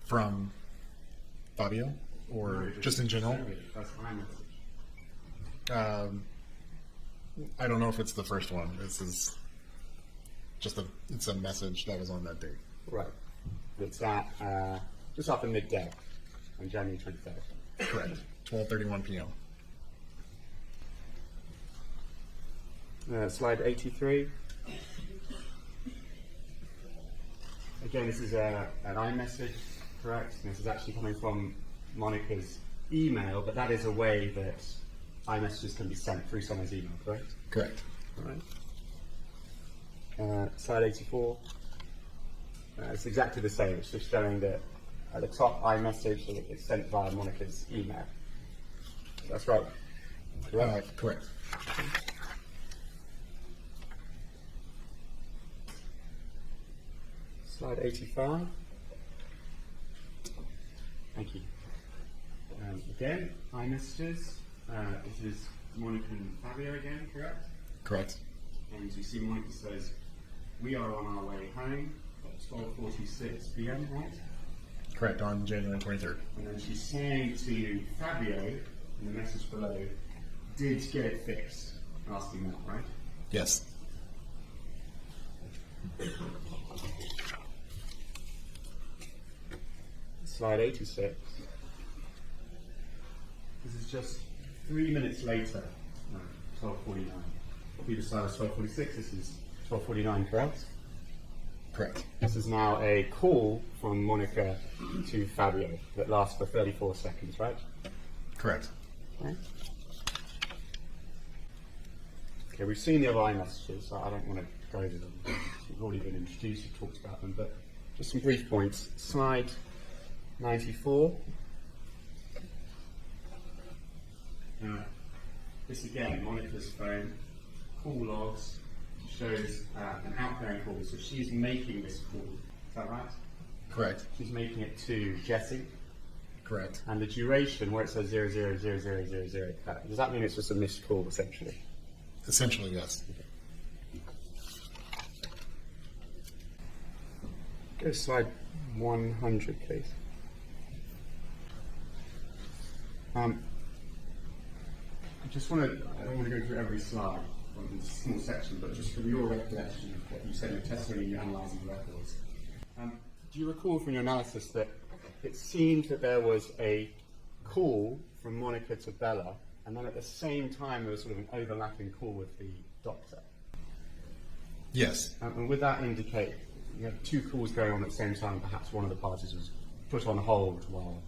Speaker 2: From Fabio, or just in general?
Speaker 1: That's iMessage.
Speaker 2: I don't know if it's the first one. This is just it's a message that was on that date.
Speaker 1: Right. It's at just after midday on January 23rd.
Speaker 2: Correct. 12:31 p.m.
Speaker 1: Slide 83. Again, this is an iMessage, correct? And this is actually coming from Monica's email, but that is a way that iMessages can be sent through someone's email, correct?
Speaker 2: Correct.
Speaker 1: All right. Slide 84. It's exactly the same. It's just showing that at the top iMessage it's sent via Monica's email. That's right. Correct.
Speaker 2: Correct.
Speaker 1: Slide 85. Thank you. Again, iMessages. This is Monica and Fabio again, correct?
Speaker 2: Correct.
Speaker 1: And you see Monica says, we are on our way home at 12:46 p.m., right?
Speaker 2: Correct, on January 23rd.
Speaker 1: And then she's saying to Fabio, in the message below, did get it fixed? Asking that, right?
Speaker 2: Yes.
Speaker 1: Slide 86. This is just 3 minutes later, 12:49. Previous slide was 12:46, this is 12:49, correct?
Speaker 2: Correct.
Speaker 1: This is now a call from Monica to Fabio that lasts for 34 seconds, right?
Speaker 2: Correct.
Speaker 1: Okay. Okay, we've seen the other iMessages, so I don't want to go over them. You've already been introduced, you've talked about them, but just some brief points. Slide 94. This again, Monica's phone, call logs, shows an outgoing call, so she's making this call. Is that right?
Speaker 2: Correct.
Speaker 1: She's making it to Jesse.
Speaker 2: Correct.
Speaker 1: And the duration, where it says 000000, does that mean it's just a missed call, essentially?
Speaker 2: Essentially, yes.
Speaker 1: Go to slide 100, please. I just want to, I don't want to go through every slide in this small section, but just from your recollection of what you said in your testimony and you're analysing the records. Do you recall from your analysis that it seemed that there was a call from Monica to Bella, and then at the same time there was sort of an overlapping call with the doctor?
Speaker 2: Yes.
Speaker 1: And would that indicate you had two calls going on at the same time, perhaps one of the parties was put on hold while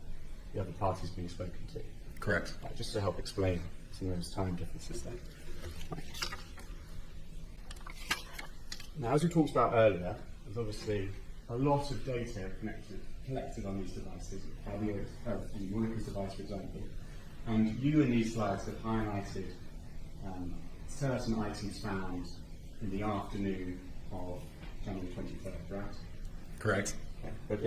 Speaker 1: the other party is being spoken to?
Speaker 2: Correct.
Speaker 1: Just to help explain some of those time differences there. Right. Now, as we talked about earlier, there's obviously a lot of data collected on these devices, Fabio's and Monica's device, for example. And you in these slides have highlighted certain items found in the afternoon of January 23rd, right?
Speaker 2: Correct.
Speaker 1: Okay. But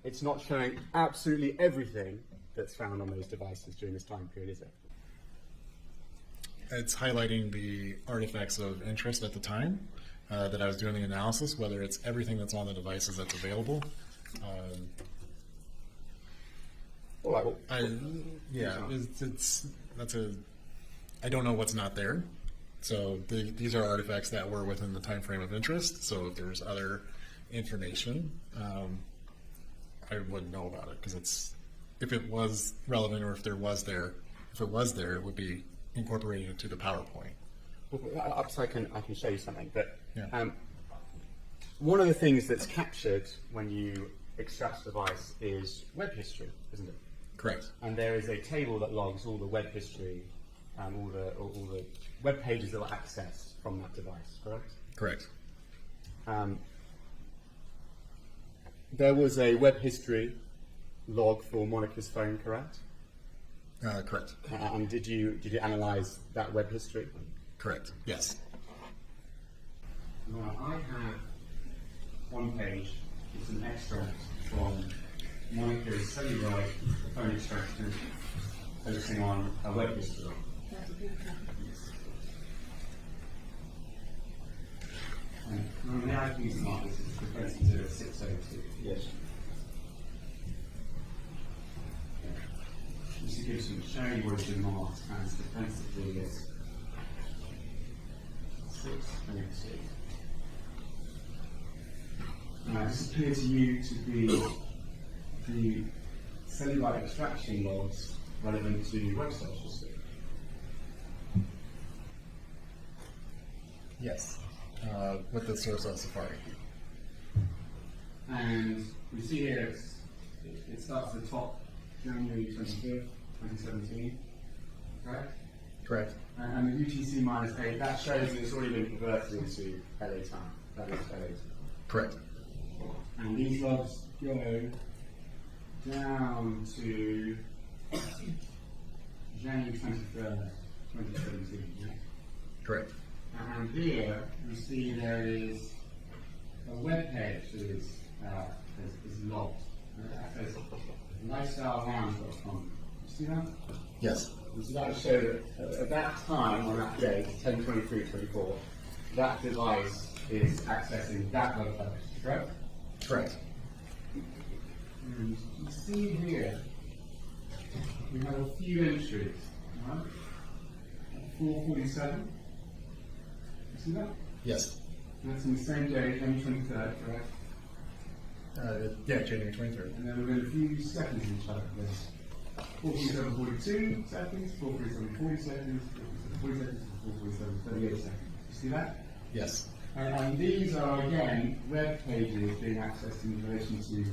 Speaker 1: it's not showing absolutely everything that's found on those devices during this time period, is it?
Speaker 2: It's highlighting the artifacts of interest at the time that I was doing the analysis, whether it's everything that's on the devices that's available.
Speaker 1: All right, well,
Speaker 2: I don't know what's not there. So these are artifacts that were within the time frame of interest. So if there's other information, I wouldn't know about it, because if it was relevant, or if it was there, it would be incorporated into the PowerPoint.
Speaker 1: well, so I can show you something. But
Speaker 2: Yeah.
Speaker 1: one of the things that's captured when you extract the device is web history, isn't it?
Speaker 2: Correct.
Speaker 1: And there is a table that logs all the web history, all the web pages that were accessed from that device, correct?
Speaker 2: Correct.
Speaker 1: There was a web history log for Monica's phone, correct?
Speaker 2: Correct.
Speaker 1: And did you analyze that web history?
Speaker 2: Correct. Yes.
Speaker 1: Now, I have one page. It's an extract from Monica's Cellebrite phone extraction, focusing on a web history. And on the IP smart, this is frequency 0602. Yes. Just to give some show you what the mask and defensively is 602. Now, this appears to you to be the Cellebrite extraction logs relevant to web search history.
Speaker 2: Yes, with the source of Safari.
Speaker 1: And we see here it starts at the top, January 25th, 2017, correct?
Speaker 2: Correct.
Speaker 1: And the UTC -8, that shows that it's already been converted into LA time. That is LA time.
Speaker 2: Correct.
Speaker 1: And these logs go down to January 23rd, 2017. Yeah?
Speaker 2: Correct.
Speaker 1: And here you see there is a web page that is logged. That says lifestylelounge.com. You see that?
Speaker 2: Yes.
Speaker 1: And so that shows that at that time, on that day, 10/23/24, that device is accessing that web page, correct?
Speaker 2: Correct.
Speaker 1: And you see here, we have a few entries, right? 447. You see that?
Speaker 2: Yes.
Speaker 1: That's on the same day, January 23rd, correct?
Speaker 2: Yeah, January 23rd.
Speaker 1: And then within a few seconds of each other, there's 447:42 seconds, 447:40 seconds, 447:40 seconds, 447:38 seconds. You see that?
Speaker 2: Yes.
Speaker 1: And these are, again, web pages being accessed in relation to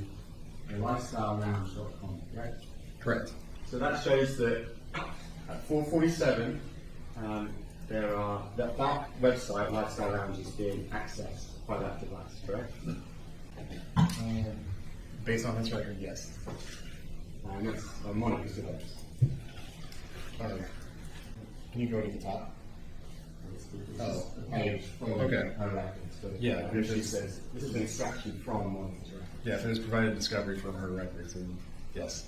Speaker 1: lifestylelounge.com, right?
Speaker 2: Correct.
Speaker 1: So that shows that at 447, that website, Lifestyle Lounge, is being accessed by that device, correct?
Speaker 2: Based on this record, yes.
Speaker 1: And that's Monica's device.
Speaker 2: Can you go to the top? Oh,
Speaker 1: The page following
Speaker 2: okay.
Speaker 1: her records. So
Speaker 2: Yeah,
Speaker 1: it actually says this is an extraction from Monica's records.
Speaker 2: Yeah, if it was provided discovery from her records, then yes.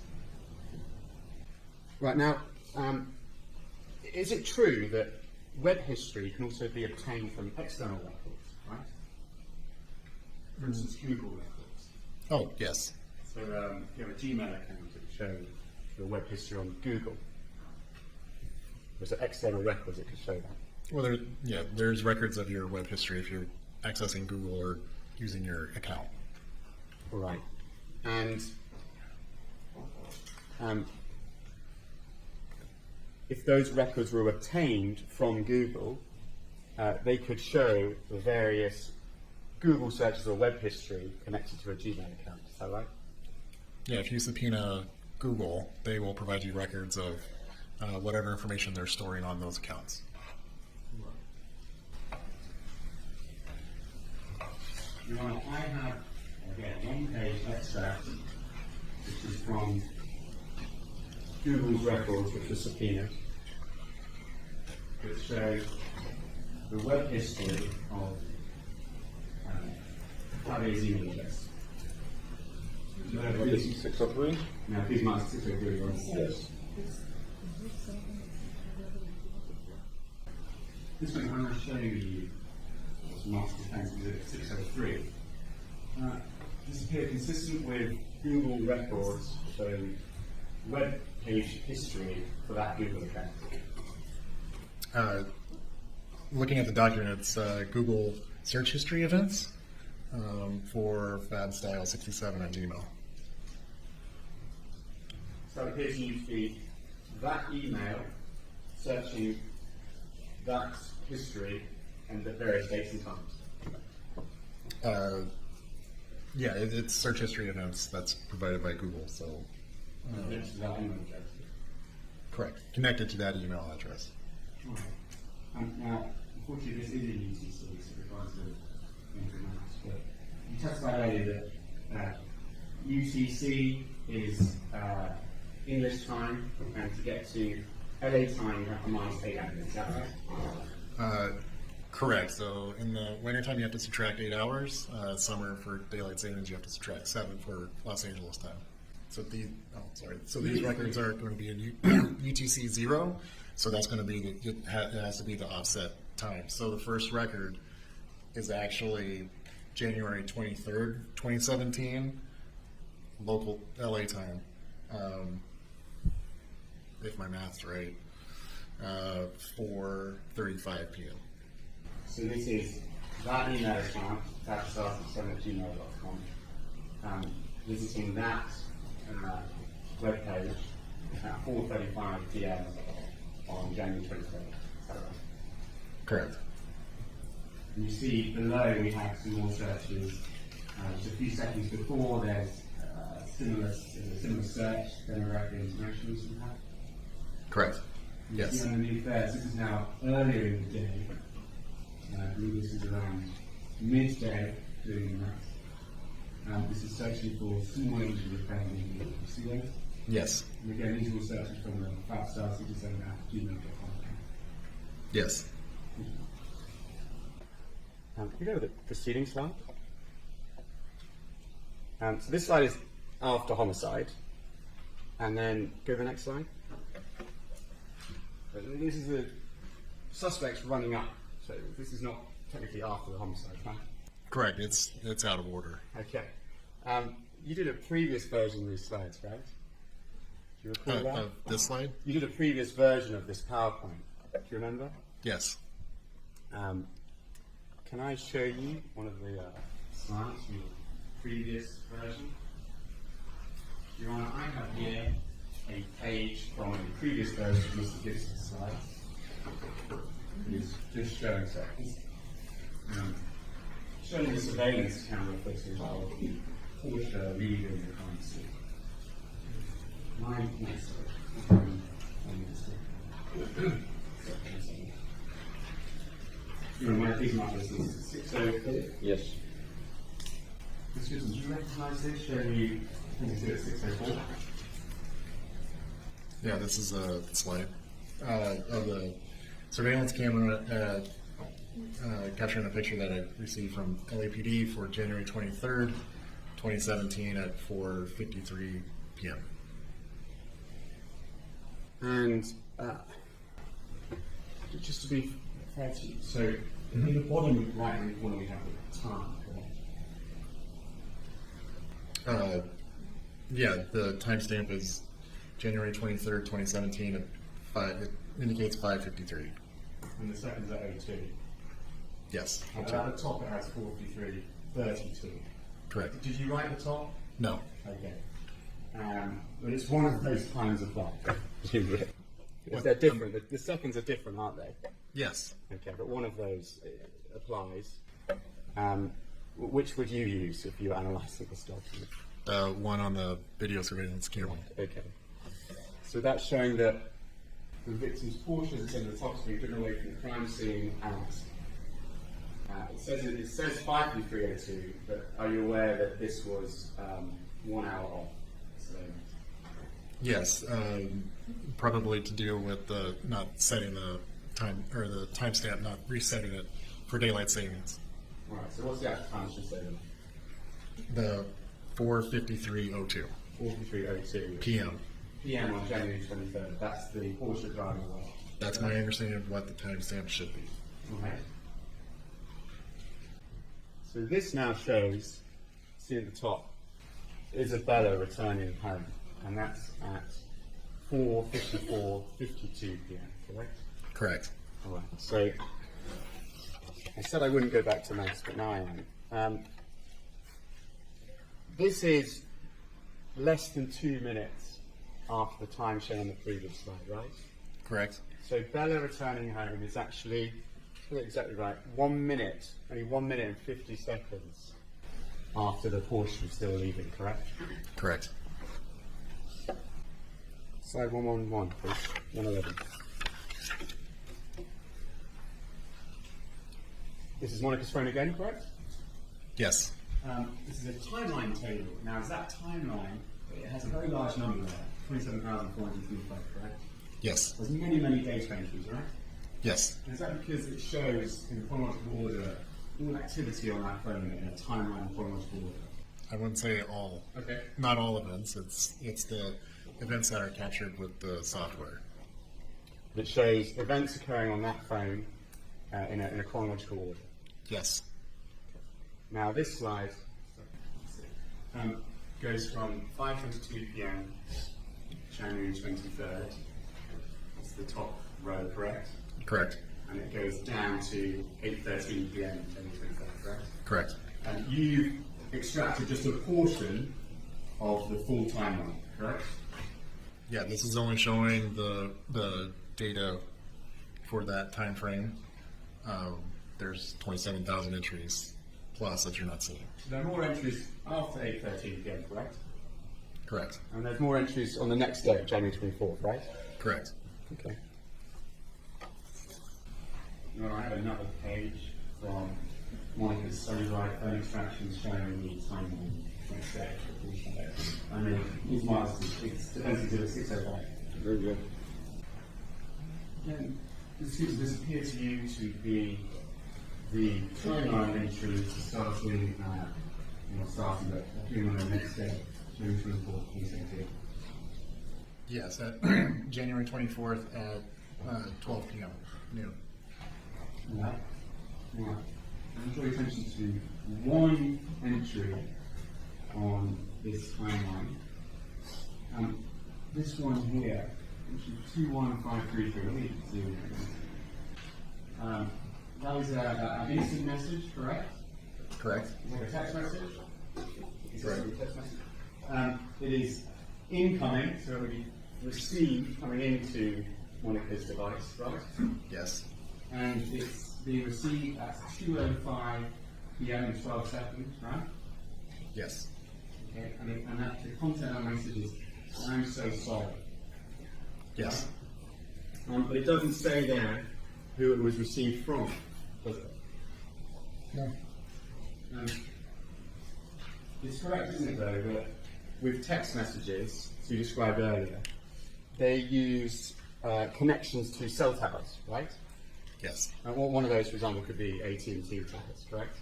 Speaker 1: Right, now, is it true that web history can also be obtained from external records, right? For instance, Google records.
Speaker 2: Oh, yes.
Speaker 1: So if you have a Gmail account, it could show your web history on Google. Was it external records that could show that?
Speaker 2: Well, there's records of your web history if you're accessing Google or using your account.
Speaker 1: Right. And if those records were obtained from Google, they could show the various Google searches or web history connected to a Gmail account. Is that right?
Speaker 2: Yeah, if you subpoena Google, they will provide you records of whatever information they're storing on those accounts.
Speaker 1: Now, I have, again, one-page extract, which is from Google's records, which was subpoenaed, which shows the web history of Fabio's email address.
Speaker 4: This is 603?
Speaker 1: Now, please mark 603 on
Speaker 4: Yes.
Speaker 1: This one I'm going to show you what's marked as Exhibit 603. This appears consistent with Google records showing web page history for that Google account.
Speaker 2: Looking at the document, it's Google search history events for FabStyle67 at Gmail.
Speaker 1: So it appears to you to be that email searching that history and the various dates and times.
Speaker 2: Yeah, it's search history events that's provided by Google, so
Speaker 1: Next to that email address.
Speaker 2: correct. Connected to that email address.
Speaker 1: Now, unfortunately, this is a UTC, so it requires the information. But you testified earlier that UTC is English time, and to get to LA time, you have to minus 8 hours. Is that right?
Speaker 2: Correct. So in the wintertime, you have to subtract 8 hours. Summer for daylight savings, you have to subtract 7 for Los Angeles time. So these records are going to be in UTC 0. So that's going to be it has to be the offset time. So the first record is actually January 23rd, 2017, local LA time, if my math's right, 4:35 p.m.
Speaker 1: So this is that email account, fabio@gmail.com, visiting that webpage at 4:35 p.m. on January 23rd. Is that right?
Speaker 2: Correct.
Speaker 1: And you see below we have some more searches. Just a few seconds before there's similar search, then America International somehow.
Speaker 2: Correct.
Speaker 1: You
Speaker 2: Yes.
Speaker 1: see underneath there, so this is now earlier in the day. I believe this is around midday doing that. This is searching for small engine repair. You see those?
Speaker 2: Yes.
Speaker 1: And again, these are all searches from the fabstar67@gmail.com.
Speaker 2: Yes.
Speaker 1: Can we go to the preceding slide? So this slide is after homicide, and then go to the next slide. This is the suspects running up, so this is not technically after the homicide, right?
Speaker 2: Correct. It's out of order.
Speaker 1: Okay. You did a previous version of these slides, right? Do you recall that?
Speaker 2: Of this slide?
Speaker 1: You did a previous version of this PowerPoint. Do you remember?
Speaker 2: Yes.
Speaker 1: Can I show you one of the slides from the previous version? Your Honor, I have here a page from the previous version of Mr. Gibson's slides. It is just showing seconds. Showing the surveillance camera footage of the Porsche leaving the crime scene. These numbers, 604.
Speaker 4: Yes.
Speaker 1: Mr. Gibson, do you recognise this? Showing you, I think it's 604.
Speaker 2: Yeah, this is a slide of the surveillance camera capturing a picture that I received from LAPD for January 23rd, 2017 at 4:53 p.m.
Speaker 1: And just to be fair to you, so in the bottom right-hand corner we have the time, correct?
Speaker 2: Yeah, the timestamp is January 23rd, 2017 at 5, it indicates 5:53.
Speaker 1: And the seconds are 02.
Speaker 2: Yes.
Speaker 1: And at the top it has 43:32.
Speaker 2: Correct.
Speaker 1: Did you write the top?
Speaker 2: No.
Speaker 1: Okay. But it's one of those times of life.
Speaker 2: What-
Speaker 1: They're different. The seconds are different, aren't they?
Speaker 2: Yes.
Speaker 1: Okay, but one of those applies. Which would you use if you were analysing this document?
Speaker 2: One on the video surveillance camera.
Speaker 1: Okay. So that's showing that the victim's Porsche is in the top speed, driven away from the crime scene, and it says 5:53:02, but are you aware that this was 1 hour off? So,
Speaker 2: Yes, probably to do with the not setting the time or the timestamp, not resetting it for daylight savings.
Speaker 1: right. So what's the actual time should say then?
Speaker 2: The 4:53:02
Speaker 1: 43:02
Speaker 2: p.m.
Speaker 1: PM on January 23rd. That's the Porsche driving away.
Speaker 2: That's my understanding of what the timestamp should be.
Speaker 1: Okay. So this now shows, see at the top, Isabella returning home, and that's at 4:54:52 p.m. Correct?
Speaker 2: Correct.
Speaker 1: All right. So I said I wouldn't go back to maths, but now I am. This is less than 2 minutes after the time shown on the previous slide, right?
Speaker 2: Correct.
Speaker 1: So Bella returning home is actually, exactly right, 1 minute, only 1 minute and 50 seconds after the Porsche was still leaving, correct?
Speaker 2: Correct.
Speaker 1: Slide 111, please. 111. This is Monica's phone again, correct?
Speaker 2: Yes.
Speaker 1: This is a timeline table. Now, is that timeline, it has a very large number there, 27,425, correct?
Speaker 2: Yes.
Speaker 1: There's many, many data entries, right?
Speaker 2: Yes.
Speaker 1: And is that because it shows in chronological order all activity on that phone in a timeline chronological order?
Speaker 2: I wouldn't say all.
Speaker 1: Okay.
Speaker 2: Not all events. It's the events that are captured with the software.
Speaker 1: It shows events occurring on that phone in a chronological order.
Speaker 2: Yes.
Speaker 1: Now this slide goes from 5:22 p.m. January 23rd. It's the top row, correct?
Speaker 2: Correct.
Speaker 1: And it goes down to 8:13 p.m. January 23rd, correct?
Speaker 2: Correct.
Speaker 1: And you've extracted just a portion of the full timeline, correct?
Speaker 2: Yeah, this is only showing the data for that time frame. There's 27,000 entries plus that you're not seeing.
Speaker 1: So there are more entries after 8:13 p.m., correct?
Speaker 2: Correct.
Speaker 1: And there's more entries on the next day, January 24th, right?
Speaker 2: Correct.
Speaker 1: Okay. Now I have another page from Monica's Cellebrite phone extractions showing the timeline next day. I mean, it's miles, it's depends on 605. Very good. Again, this appears to you to be the timeline entry starting but appearing on the next day, January 24th, 2017.
Speaker 2: Yes, at January 24th at 12 p.m. noon.
Speaker 1: Now, I draw your attention to one entry on this timeline. This one here, which is 21533. That was an instant message, correct?
Speaker 2: Correct.
Speaker 1: Is it a text message?
Speaker 2: Correct.
Speaker 1: A text message? It is incoming, so it will be received coming into Monica's device, right?
Speaker 2: Yes.
Speaker 1: And it's being received at 2:05 p.m. in 12 seconds, right?
Speaker 2: Yes.
Speaker 1: Okay, and that the content of the message is, "I'm so sorry."
Speaker 2: Yes.
Speaker 1: But it doesn't say there who it was received from, does it?
Speaker 2: No.
Speaker 1: It's correct, isn't it, though, that with text messages, as you described earlier, they use connections to cell towers, right?
Speaker 2: Yes.
Speaker 1: And one of those, for example, could be AT&T towers, correct?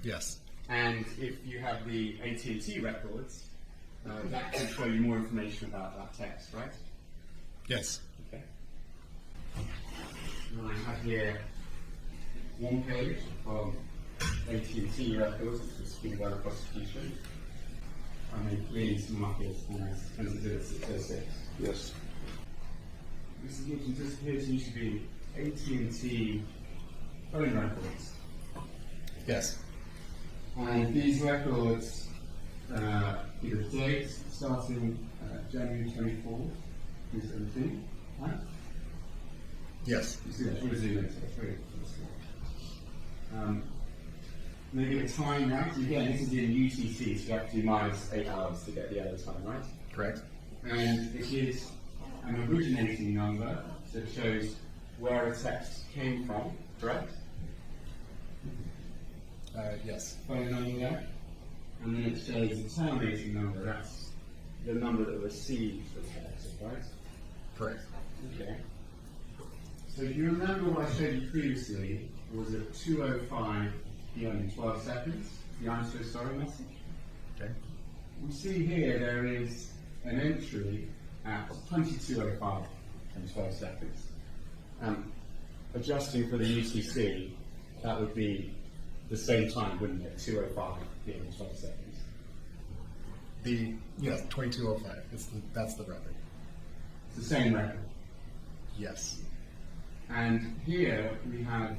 Speaker 2: Yes.
Speaker 1: And if you have the AT&T records, that can show you more information about that text, right?
Speaker 2: Yes.
Speaker 1: Okay. And I have here one page from AT&T records, which was given by the prosecution. And they please mark it as sensitive 606. Yes. This appears to you to be AT&T phone records.
Speaker 2: Yes.
Speaker 1: And these records give a date starting January 24th, 2017, right?
Speaker 2: Yes.
Speaker 1: You see that? Should we zoom into it? Maybe a time now. So again, this is in UTC, so you have to do minus 8 hours to get the other time, right?
Speaker 2: Correct.
Speaker 1: And it is an originating number, so it shows where a text came from, correct?
Speaker 2: Yes.
Speaker 1: Phone number there. And then it shows the terminating number, that's the number that receives the text, right?
Speaker 2: Correct.
Speaker 1: Okay. So if you remember what I showed you previously, it was at 2:05 p.m. in 12 seconds, the I'm so sorry message.
Speaker 2: Okay.
Speaker 1: We see here there is an entry at 22:05 in 12 seconds. Adjusting for the UTC, that would be the same time, wouldn't it? 2:05 p.m. in 12 seconds.
Speaker 2: Yes, 2205. That's the record.
Speaker 1: It's the same record.
Speaker 2: Yes.
Speaker 1: And here we have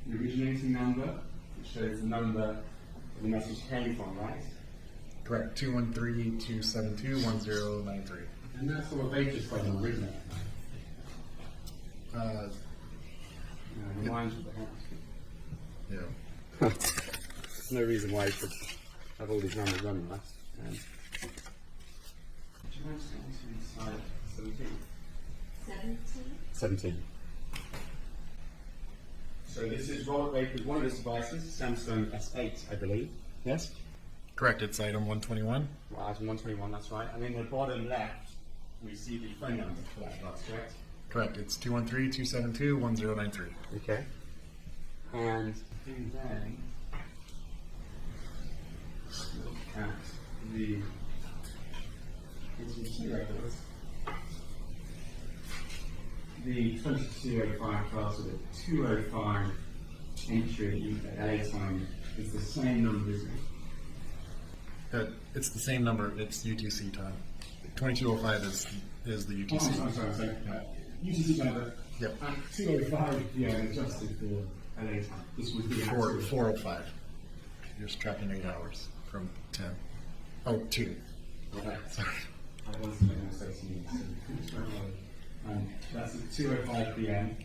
Speaker 1: the originating number, which shows the number that the message came from, right?
Speaker 2: Correct. 213-272-1093.
Speaker 1: And that's sort of basis for them, isn't it? Reminds you of the house.
Speaker 2: Yeah.
Speaker 1: There's no reason why you should have all these numbers running, right? Would you mind going to slide 17? 17. So this is Robert Baker's one of his devices, Samsung S8, I believe. Yes?
Speaker 2: Correct. It's item 121.
Speaker 1: Well, item 121, that's right. And in the bottom left, we see the phone number for that device, correct?
Speaker 2: Correct. It's 213-272-1093.
Speaker 1: Okay. And then look at the AT&T records. The 2205 class with a 2:05 p.m. entry LA time is the same number, isn't it?
Speaker 2: It's the same number. It's UTC time. 2205 is the UTC.
Speaker 1: I'm sorry. UTC number.
Speaker 2: Yep.
Speaker 1: And 2:05 p.m. adjusted for LA time. This would be
Speaker 2: 405. You're subtracting 8 hours from 10. Oh, 2.
Speaker 1: Okay.
Speaker 2: Sorry.
Speaker 1: I wanted to make a mistake to you. That's at 2:05 p.m.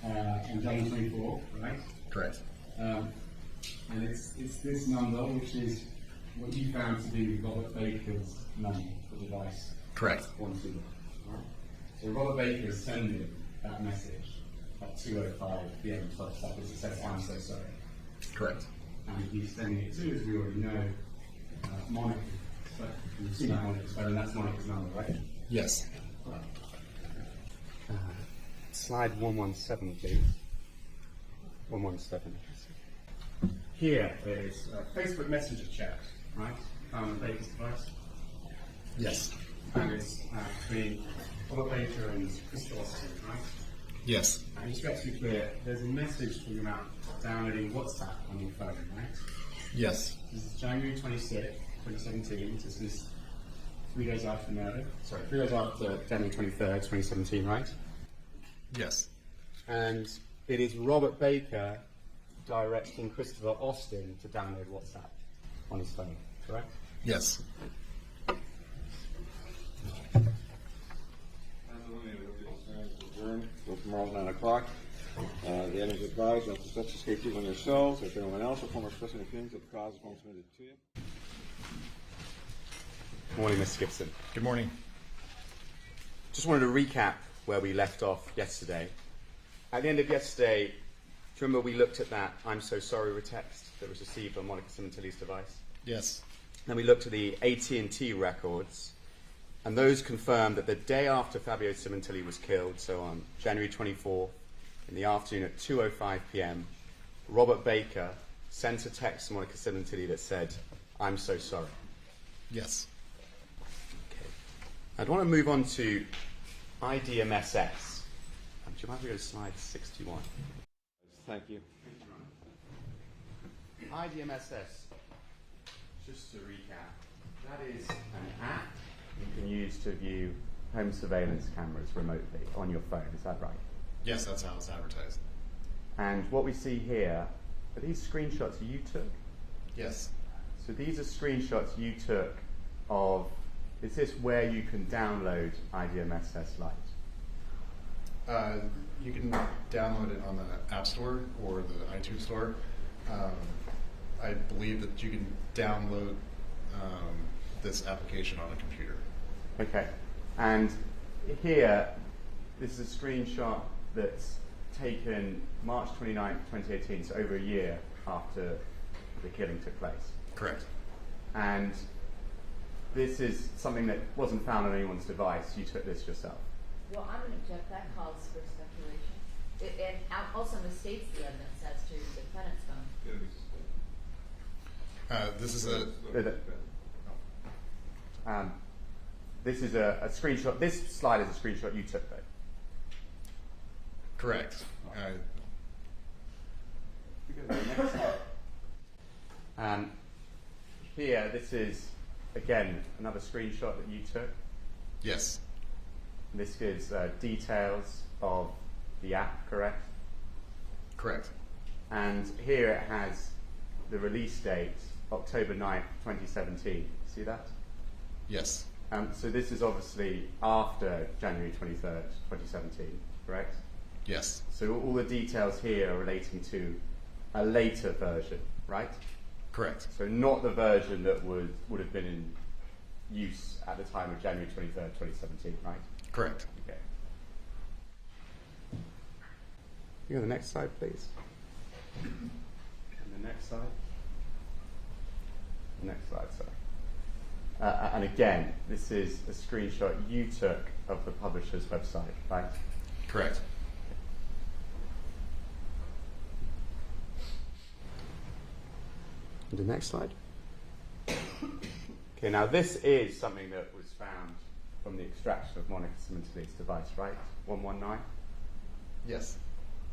Speaker 1: On January 24, right?
Speaker 2: Correct.
Speaker 1: And it's this number, which is what you found to be Robert Baker's number for the device.
Speaker 2: Correct.
Speaker 1: 121. Right? So Robert Baker is sending that message at 2:05 p.m. to us because it says, "I'm so sorry."
Speaker 2: Correct.
Speaker 1: And he's sending it to, as we already know, Monica. But we've seen that Monica's phone, and that's Monica's number, right?
Speaker 2: Yes.
Speaker 1: Slide 117, please. 117. Here is Facebook Messenger chat, right? On Baker's device.
Speaker 2: Yes.
Speaker 1: And it's between Robert Baker and Crystal Austin, right?
Speaker 2: Yes.
Speaker 1: And just to be clear, there's a message talking about downloading WhatsApp on your phone, right?
Speaker 2: Yes.
Speaker 1: This is January 26th, 2017. This is 3 days after the murder. Sorry, 3 days after January 23rd, 2017, right?
Speaker 2: Yes.
Speaker 1: And it is Robert Baker directing Christopher Austin to download WhatsApp on his phone, correct?
Speaker 2: Yes.
Speaker 4: Till tomorrow at 9 o'clock. The end is advised not to touch the safety on yourselves or if anyone else or former expressing opinions that the cause is going submitted to you.
Speaker 1: Morning, Mr. Gibson.
Speaker 2: Good morning.
Speaker 1: Just wanted to recap where we left off yesterday. At the end of yesterday, do you remember we looked at that "I'm so sorry" text that was received on Monica Sementilli's device?
Speaker 2: Yes.
Speaker 1: Then we looked at the AT&T records, and those confirmed that the day after Fabio Sementilli was killed, so on January 24th, in the afternoon at 2:05 p.m., Robert Baker sent a text to Monica Sementilli that said, "I'm so sorry."
Speaker 2: Yes.
Speaker 1: Okay. I'd want to move on to IDMSS. Do you mind if we go to slide 61?
Speaker 4: Thank you.
Speaker 1: IDMSS, just to recap, that is an app you can use to view home surveillance cameras remotely on your phone. Is that right?
Speaker 2: Yes, that's how it's advertised.
Speaker 1: And what we see here are these screenshots you took.
Speaker 2: Yes.
Speaker 1: So these are screenshots you took of, is this where you can download IDMSS Lite?
Speaker 2: You can download it on the App Store or the iTunes Store. I believe that you can download this application on a computer.
Speaker 1: Okay. And here, this is a screenshot that's taken March 29th, 2018, so over a year after the killing took place.
Speaker 2: Correct.
Speaker 1: And this is something that wasn't found on anyone's device. You took this yourself.
Speaker 5: Well, I'm going to object. That calls for speculation. It also misstates the evidence as to the defendant's phone.
Speaker 2: This is a
Speaker 1: This is a screenshot. This slide is a screenshot you took, though.
Speaker 2: correct.
Speaker 1: We go to the next slide. Here, this is again another screenshot that you took.
Speaker 2: Yes.
Speaker 1: This gives details of the app, correct?
Speaker 2: Correct.
Speaker 1: And here it has the release date, October 9th, 2017. See that?
Speaker 2: Yes.
Speaker 1: So this is obviously after January 23rd, 2017, correct?
Speaker 2: Yes.
Speaker 1: So all the details here are relating to a later version, right?
Speaker 2: Correct.
Speaker 1: So not the version that would have been in use at the time of January 23rd, 2017, right?
Speaker 2: Correct.
Speaker 1: Okay. You go to the next slide, please. And the next slide. The next slide, sorry. And again, this is a screenshot you took of the publisher's website, right?
Speaker 2: Correct.
Speaker 1: The next slide. Okay, now this is something that was found from the extraction of Monica Sementilli's device, right? 119.
Speaker 2: Yes.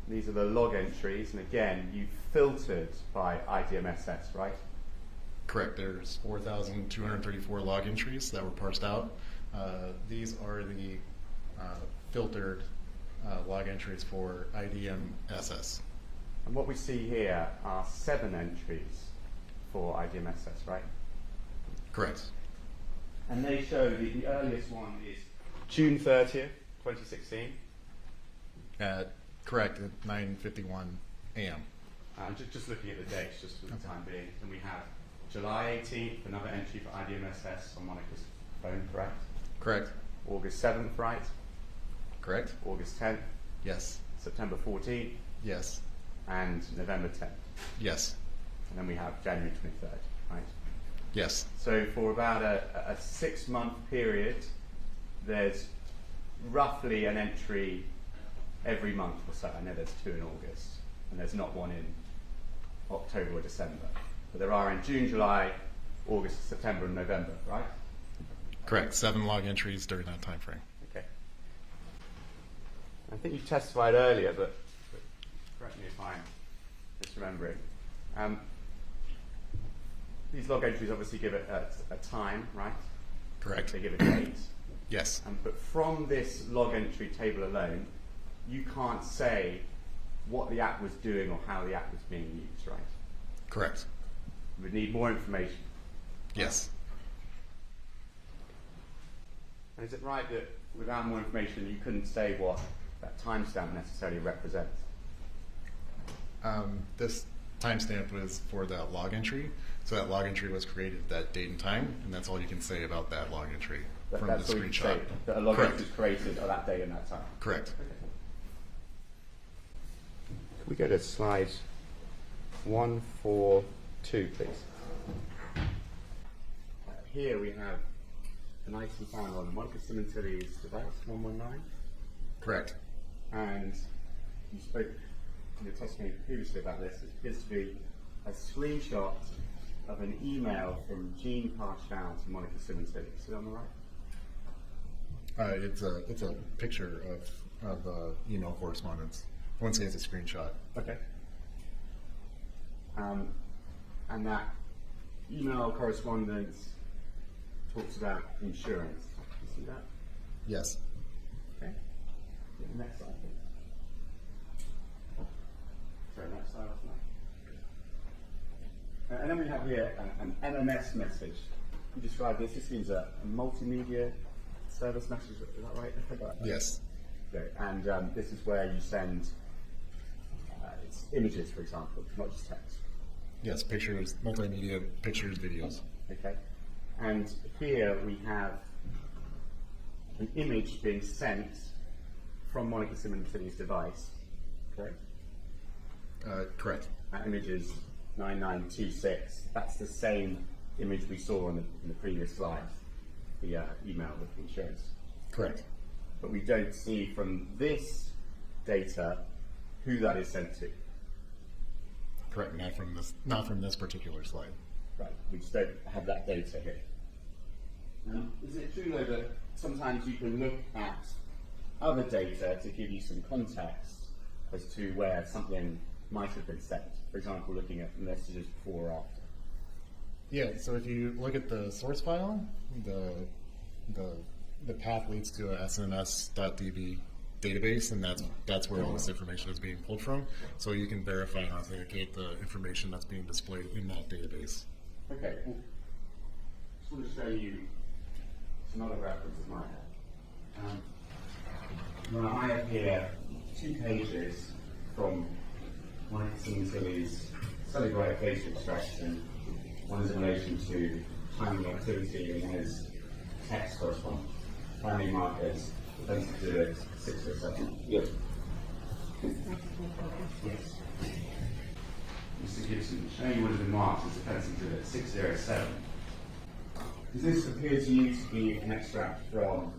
Speaker 1: These are the log entries, and again, you filtered by IDMSS, right?
Speaker 2: Correct. There's 4,234 log entries that were parsed out. These are the filtered log entries for IDMSS.
Speaker 1: And what we see here are 7 entries for IDMSS, right?
Speaker 2: Correct.
Speaker 1: And they show the earliest one is June 30th, 2016.
Speaker 2: Correct, at 9:51 a.m.
Speaker 1: Just looking at the dates, just for the time being. And we have July 18th, another entry for IDMSS on Monica's phone, correct?
Speaker 2: Correct.
Speaker 1: August 7th, right?
Speaker 2: Correct.
Speaker 1: August 10th,
Speaker 2: Yes.
Speaker 1: September 14th,
Speaker 2: Yes.
Speaker 1: and November 10th.
Speaker 2: Yes.
Speaker 1: And then we have January 23rd, right?
Speaker 2: Yes.
Speaker 1: So for about a 6-month period, there's roughly an entry every month or so. I know there's 2 in August, and there's not one in October or December. But there are in June, July, August, September, and November, right?
Speaker 2: Correct. 7 log entries during that time frame.
Speaker 1: Okay. I think you testified earlier, but correct me if I'm misremembering. These log entries obviously give it a time, right?
Speaker 2: Correct.
Speaker 1: They give a date.
Speaker 2: Yes.
Speaker 1: But from this log entry table alone, you can't say what the app was doing or how the app was being used, right?
Speaker 2: Correct.
Speaker 1: We would need more information.
Speaker 2: Yes.
Speaker 1: And is it right that without more information, you couldn't say what that timestamp necessarily represents?
Speaker 2: This timestamp was for that log entry. So that log entry was created that date and time, and that's all you can say about that log entry from
Speaker 1: That's
Speaker 2: the
Speaker 1: all you can
Speaker 2: screenshot.
Speaker 1: say, that a log
Speaker 2: Correct.
Speaker 1: entry was created at that date and that time.
Speaker 2: Correct.
Speaker 1: Can we go to slide 142, please? Here we have an item found on Monica Sementilli's device, 119.
Speaker 2: Correct.
Speaker 1: And you spoke in your testimony previously about this. It appears to be a screenshot of an email from Jean Parshall to Monica Sementilli. Is that on the right?
Speaker 2: It's a picture of email correspondence. I wouldn't say it's a screenshot.
Speaker 1: Okay. And that email correspondence talks about insurance. You see that?
Speaker 2: Yes.
Speaker 1: Okay. Get the next slide, please. Sorry, next slide. And then we have here an MMS message. You describe this. This means a multimedia service message. Is that right? I forgot.
Speaker 2: Yes.
Speaker 1: Okay. And this is where you send it's images, for example, not just text.
Speaker 2: Yes, pictures, multimedia, pictures, videos.
Speaker 1: Okay. And here we have an image being sent from Monica Sementilli's device. Correct?
Speaker 2: Correct.
Speaker 1: That image is 9926. That's the same image we saw in the previous slide, the email with insurance.
Speaker 2: Correct.
Speaker 1: But we don't see from this data who that is sent to.
Speaker 2: Correct. Not from this particular slide.
Speaker 1: Right. We just don't have that data here. Is it true though that sometimes you can look at other data to give you some context as to where something might have been sent? For example, looking at messages before or after.
Speaker 2: Yeah. So if you look at the source file, the path leads to a sms.db database, and that's where all this information is being pulled from. So you can verify and authenticate the information that's being displayed in that database.
Speaker 1: Okay. Well, just want to show you some other references I have. Well, I have here 2 pages from Monica Sementilli's Cellebrite data extraction. One is in relation to timing activity, and one is text correspondence. Primary markers, offensive to it, 607.
Speaker 4: Yes.
Speaker 1: Yes. Mr. Gibson, showing you what has been marked as offensive to it, 607. Does this appear to you to be an extract from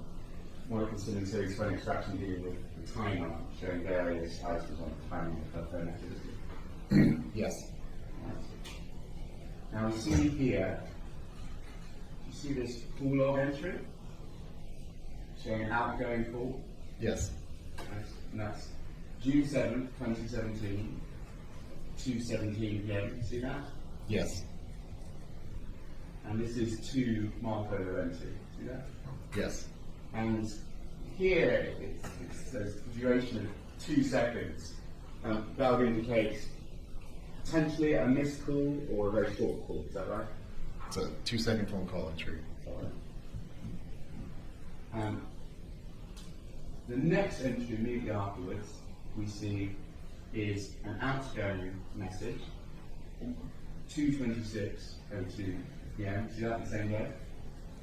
Speaker 1: Monica Sementilli's phone extraction dealing with the timer, showing various items on the timing of her phone activity?
Speaker 2: Yes.
Speaker 1: Now we see here, you see this call log entry showing an outgoing call,
Speaker 2: Yes.
Speaker 1: and that's June 7th, 2017, 2:17 p.m. See that?
Speaker 2: Yes.
Speaker 1: And this is to Marco Laurenti. See that?
Speaker 2: Yes.
Speaker 1: And here it says duration of 2 seconds. That would indicate potentially a missed call or a very short call. Is that right?
Speaker 2: It's a 2-second phone call entry.
Speaker 1: The next entry immediately afterwards we see is an outgoing message, 2:26:02 p.m. See that the same day?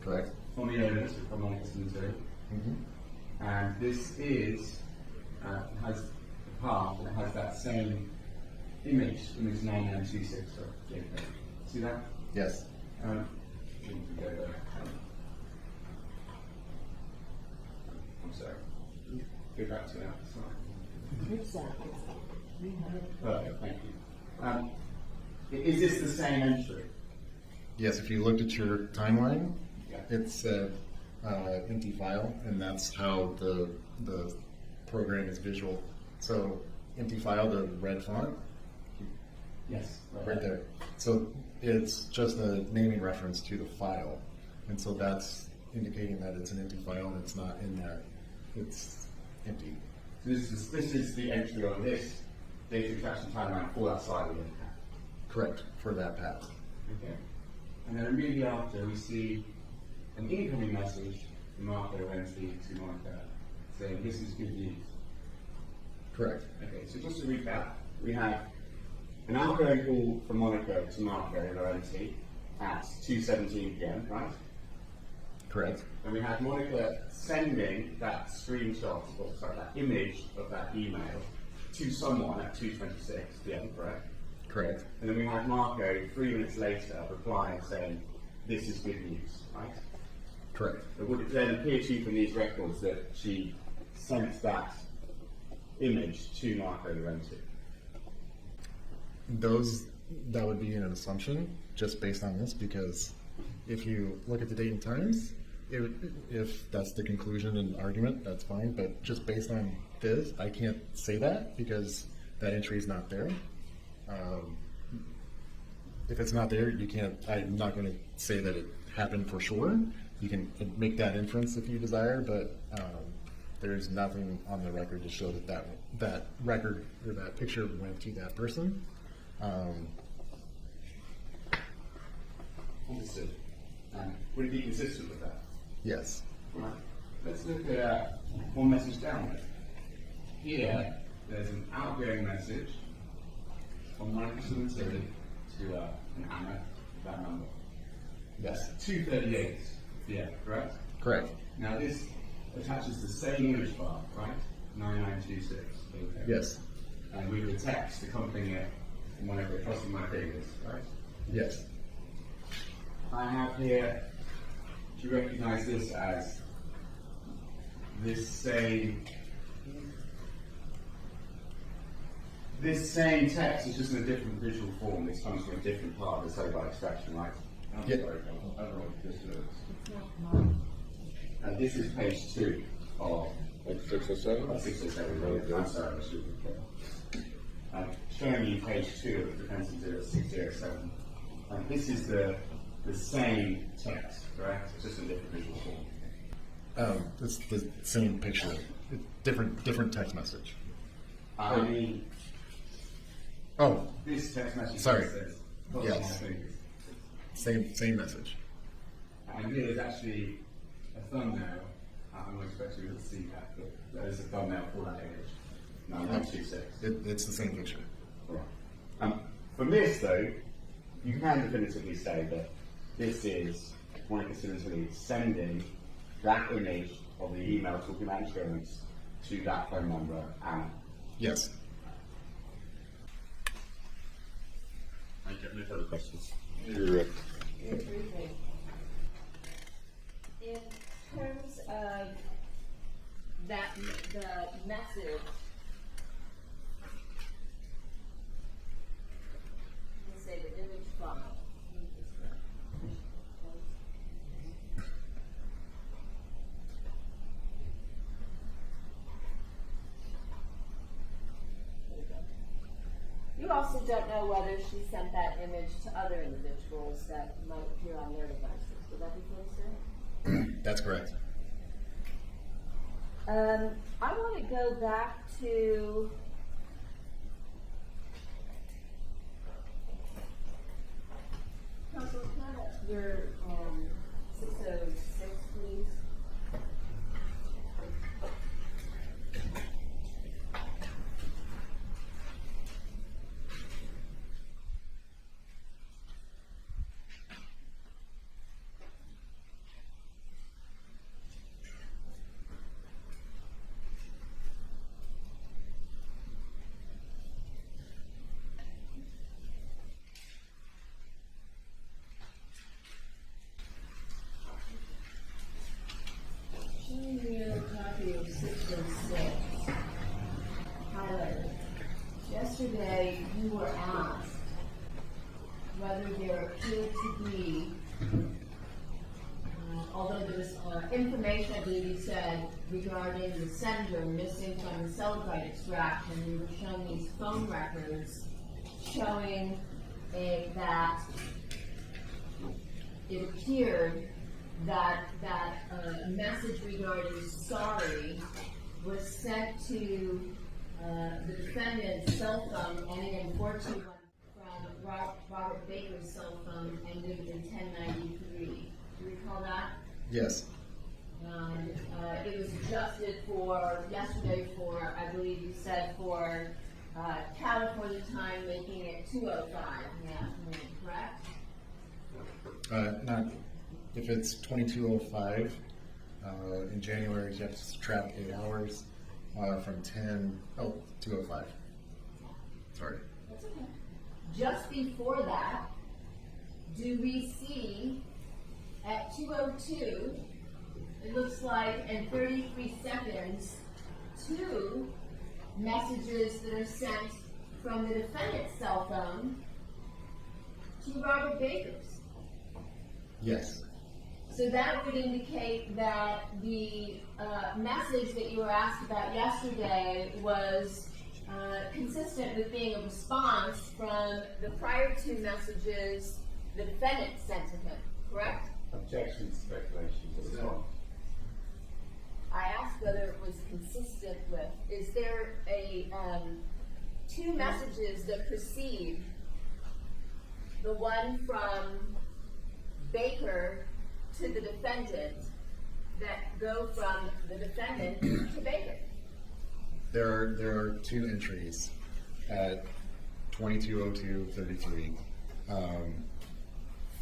Speaker 2: Correct.
Speaker 1: From the owners of Monica Sementilli. And this is has the path and it has that same image 9926. See that?
Speaker 2: Yes.
Speaker 1: We can go there. I'm sorry. Go back to that. Sorry.
Speaker 3: Exactly.
Speaker 1: Perfect. Thank you. Is this the same entry?
Speaker 2: Yes, if you looked at your timeline,
Speaker 1: Yeah.
Speaker 2: it said empty file, and that's how the program is visual. So empty file, the red font,
Speaker 1: Yes.
Speaker 2: right there. So it's just a naming reference to the file, and so that's indicating that it's an empty file and it's not in there. It's empty.
Speaker 1: So this is the entry on this data extraction timeline for that side of the impact.
Speaker 2: Correct, for that path.
Speaker 1: Okay. And then immediately after, we see an incoming message from Marco Laurenti to Monica saying, "This is good news."
Speaker 2: Correct.
Speaker 1: Okay, so just to recap, we have an outgoing call from Monica to Marco Laurenti at 2:17 p.m., right?
Speaker 2: Correct.
Speaker 1: And we have Monica sending that screenshot, or sorry, that image of that email to someone at 2:26 p.m., correct?
Speaker 2: Correct.
Speaker 1: And then we have Marco 3 minutes later replying saying, "This is good news," right?
Speaker 2: Correct.
Speaker 1: But would it then appear to you from these records that she sent that image to Marco Laurenti?
Speaker 2: That would be an assumption just based on this, because if you look at the date and times, if that's the conclusion and argument, that's fine. But just based on this, I can't say that because that entry is not there. If it's not there, you can't. I'm not going to say that it happened for sure. You can make that inference if you desire, but there's nothing on the record to show that record or that picture went to that person.
Speaker 1: Understood. Would it be consistent with that?
Speaker 2: Yes.
Speaker 1: Right. Let's look at one message down. Here, there's an outgoing message from Monica Sementilli to an Anna, that number. That's 2:38 p.m., correct?
Speaker 2: Correct.
Speaker 1: Now this attaches the same image file, right? 9926. Okay.
Speaker 2: Yes.
Speaker 1: And we would text accompanying it from whenever crossing my fingers, right?
Speaker 2: Yes.
Speaker 1: I have here, do you recognize this as this same text is just in a different visual form. This comes from a different part of the Cellebrite extraction, right? I'm
Speaker 2: Yeah.
Speaker 1: sorry, I don't know what this is.
Speaker 3: It's not mine.
Speaker 1: And this is page 2 of
Speaker 4: 607?
Speaker 1: 607. I'm sorry, I should be clear. I'm showing you page 2 of the Defense 0607. And this is the same text, correct? It's just a different visual form.
Speaker 2: It's the same picture, different text message.
Speaker 1: I mean,
Speaker 2: Oh,
Speaker 1: this text message
Speaker 2: Sorry.
Speaker 1: says, "Cross
Speaker 2: Yes.
Speaker 1: my fingers."
Speaker 2: same message.
Speaker 1: And here is actually a thumbnail. I'm not expecting you to see that, but there is a thumbnail for that image. 9926.
Speaker 2: It's the same picture.
Speaker 1: Right. From this, though, you can definitively say that this is Monica Sementilli sending that image of the email talking about insurance to that phone number, Anna.
Speaker 2: Yes.
Speaker 1: I get no further questions.
Speaker 4: You're
Speaker 5: Briefly. In terms of that, the message, let's say the image file.
Speaker 6: also don't know whether she sent that image to other individuals that might appear on their devices. Would that be fair to say?
Speaker 2: That's correct.
Speaker 6: I want to go back to Council, can I have your 606, please? Showing you a copy of 606. Highlighted. Yesterday, you were asked whether there appeared to be, although there was information, I believe you said, regarding the sender missing from the Cellebrite extraction. You were shown these phone records showing that it appeared that a message regarding sorry was sent to the defendant's cell phone ending in 421 from Robert Baker's cell phone ending in 1093. Do you recall that?
Speaker 2: Yes.
Speaker 6: It was adjusted for yesterday for, I believe you said, for California time, making it 2:05 in the afternoon, correct?
Speaker 2: Not if it's 22:05 in January. You have to subtract 8 hours from 2:05. Sorry.
Speaker 6: That's okay. Just before that, do we see at 2:02, it looks like in 33 seconds, 2 messages that are sent from the defendant's cell phone to Robert Baker's?
Speaker 2: Yes.
Speaker 6: So that would indicate that the message that you were asked about yesterday was consistent with being a response from the prior 2 messages the defendant sent to him, correct?
Speaker 1: Objection, speculation. No.
Speaker 6: I asked whether it was consistent with. Is there a 2 messages that precede the one from Baker to the defendant that go from the defendant to Baker?
Speaker 2: There are 2 entries at 22:02:33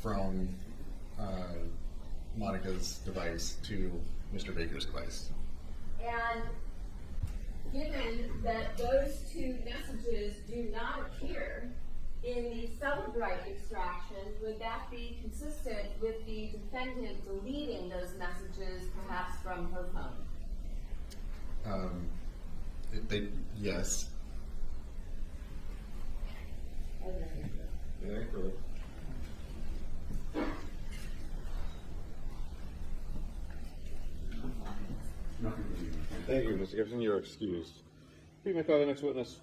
Speaker 2: from Monica's device to Mr. Baker's device.
Speaker 6: And given that those 2 messages do not appear in the Cellebrite extraction, would that be consistent with the defendant deleting those messages, perhaps from her phone?
Speaker 2: Yes.
Speaker 4: Yeah, correct.
Speaker 1: Nothing to do.
Speaker 4: Thank you, Mr. Gibson. You're excused. Please make call the next witness.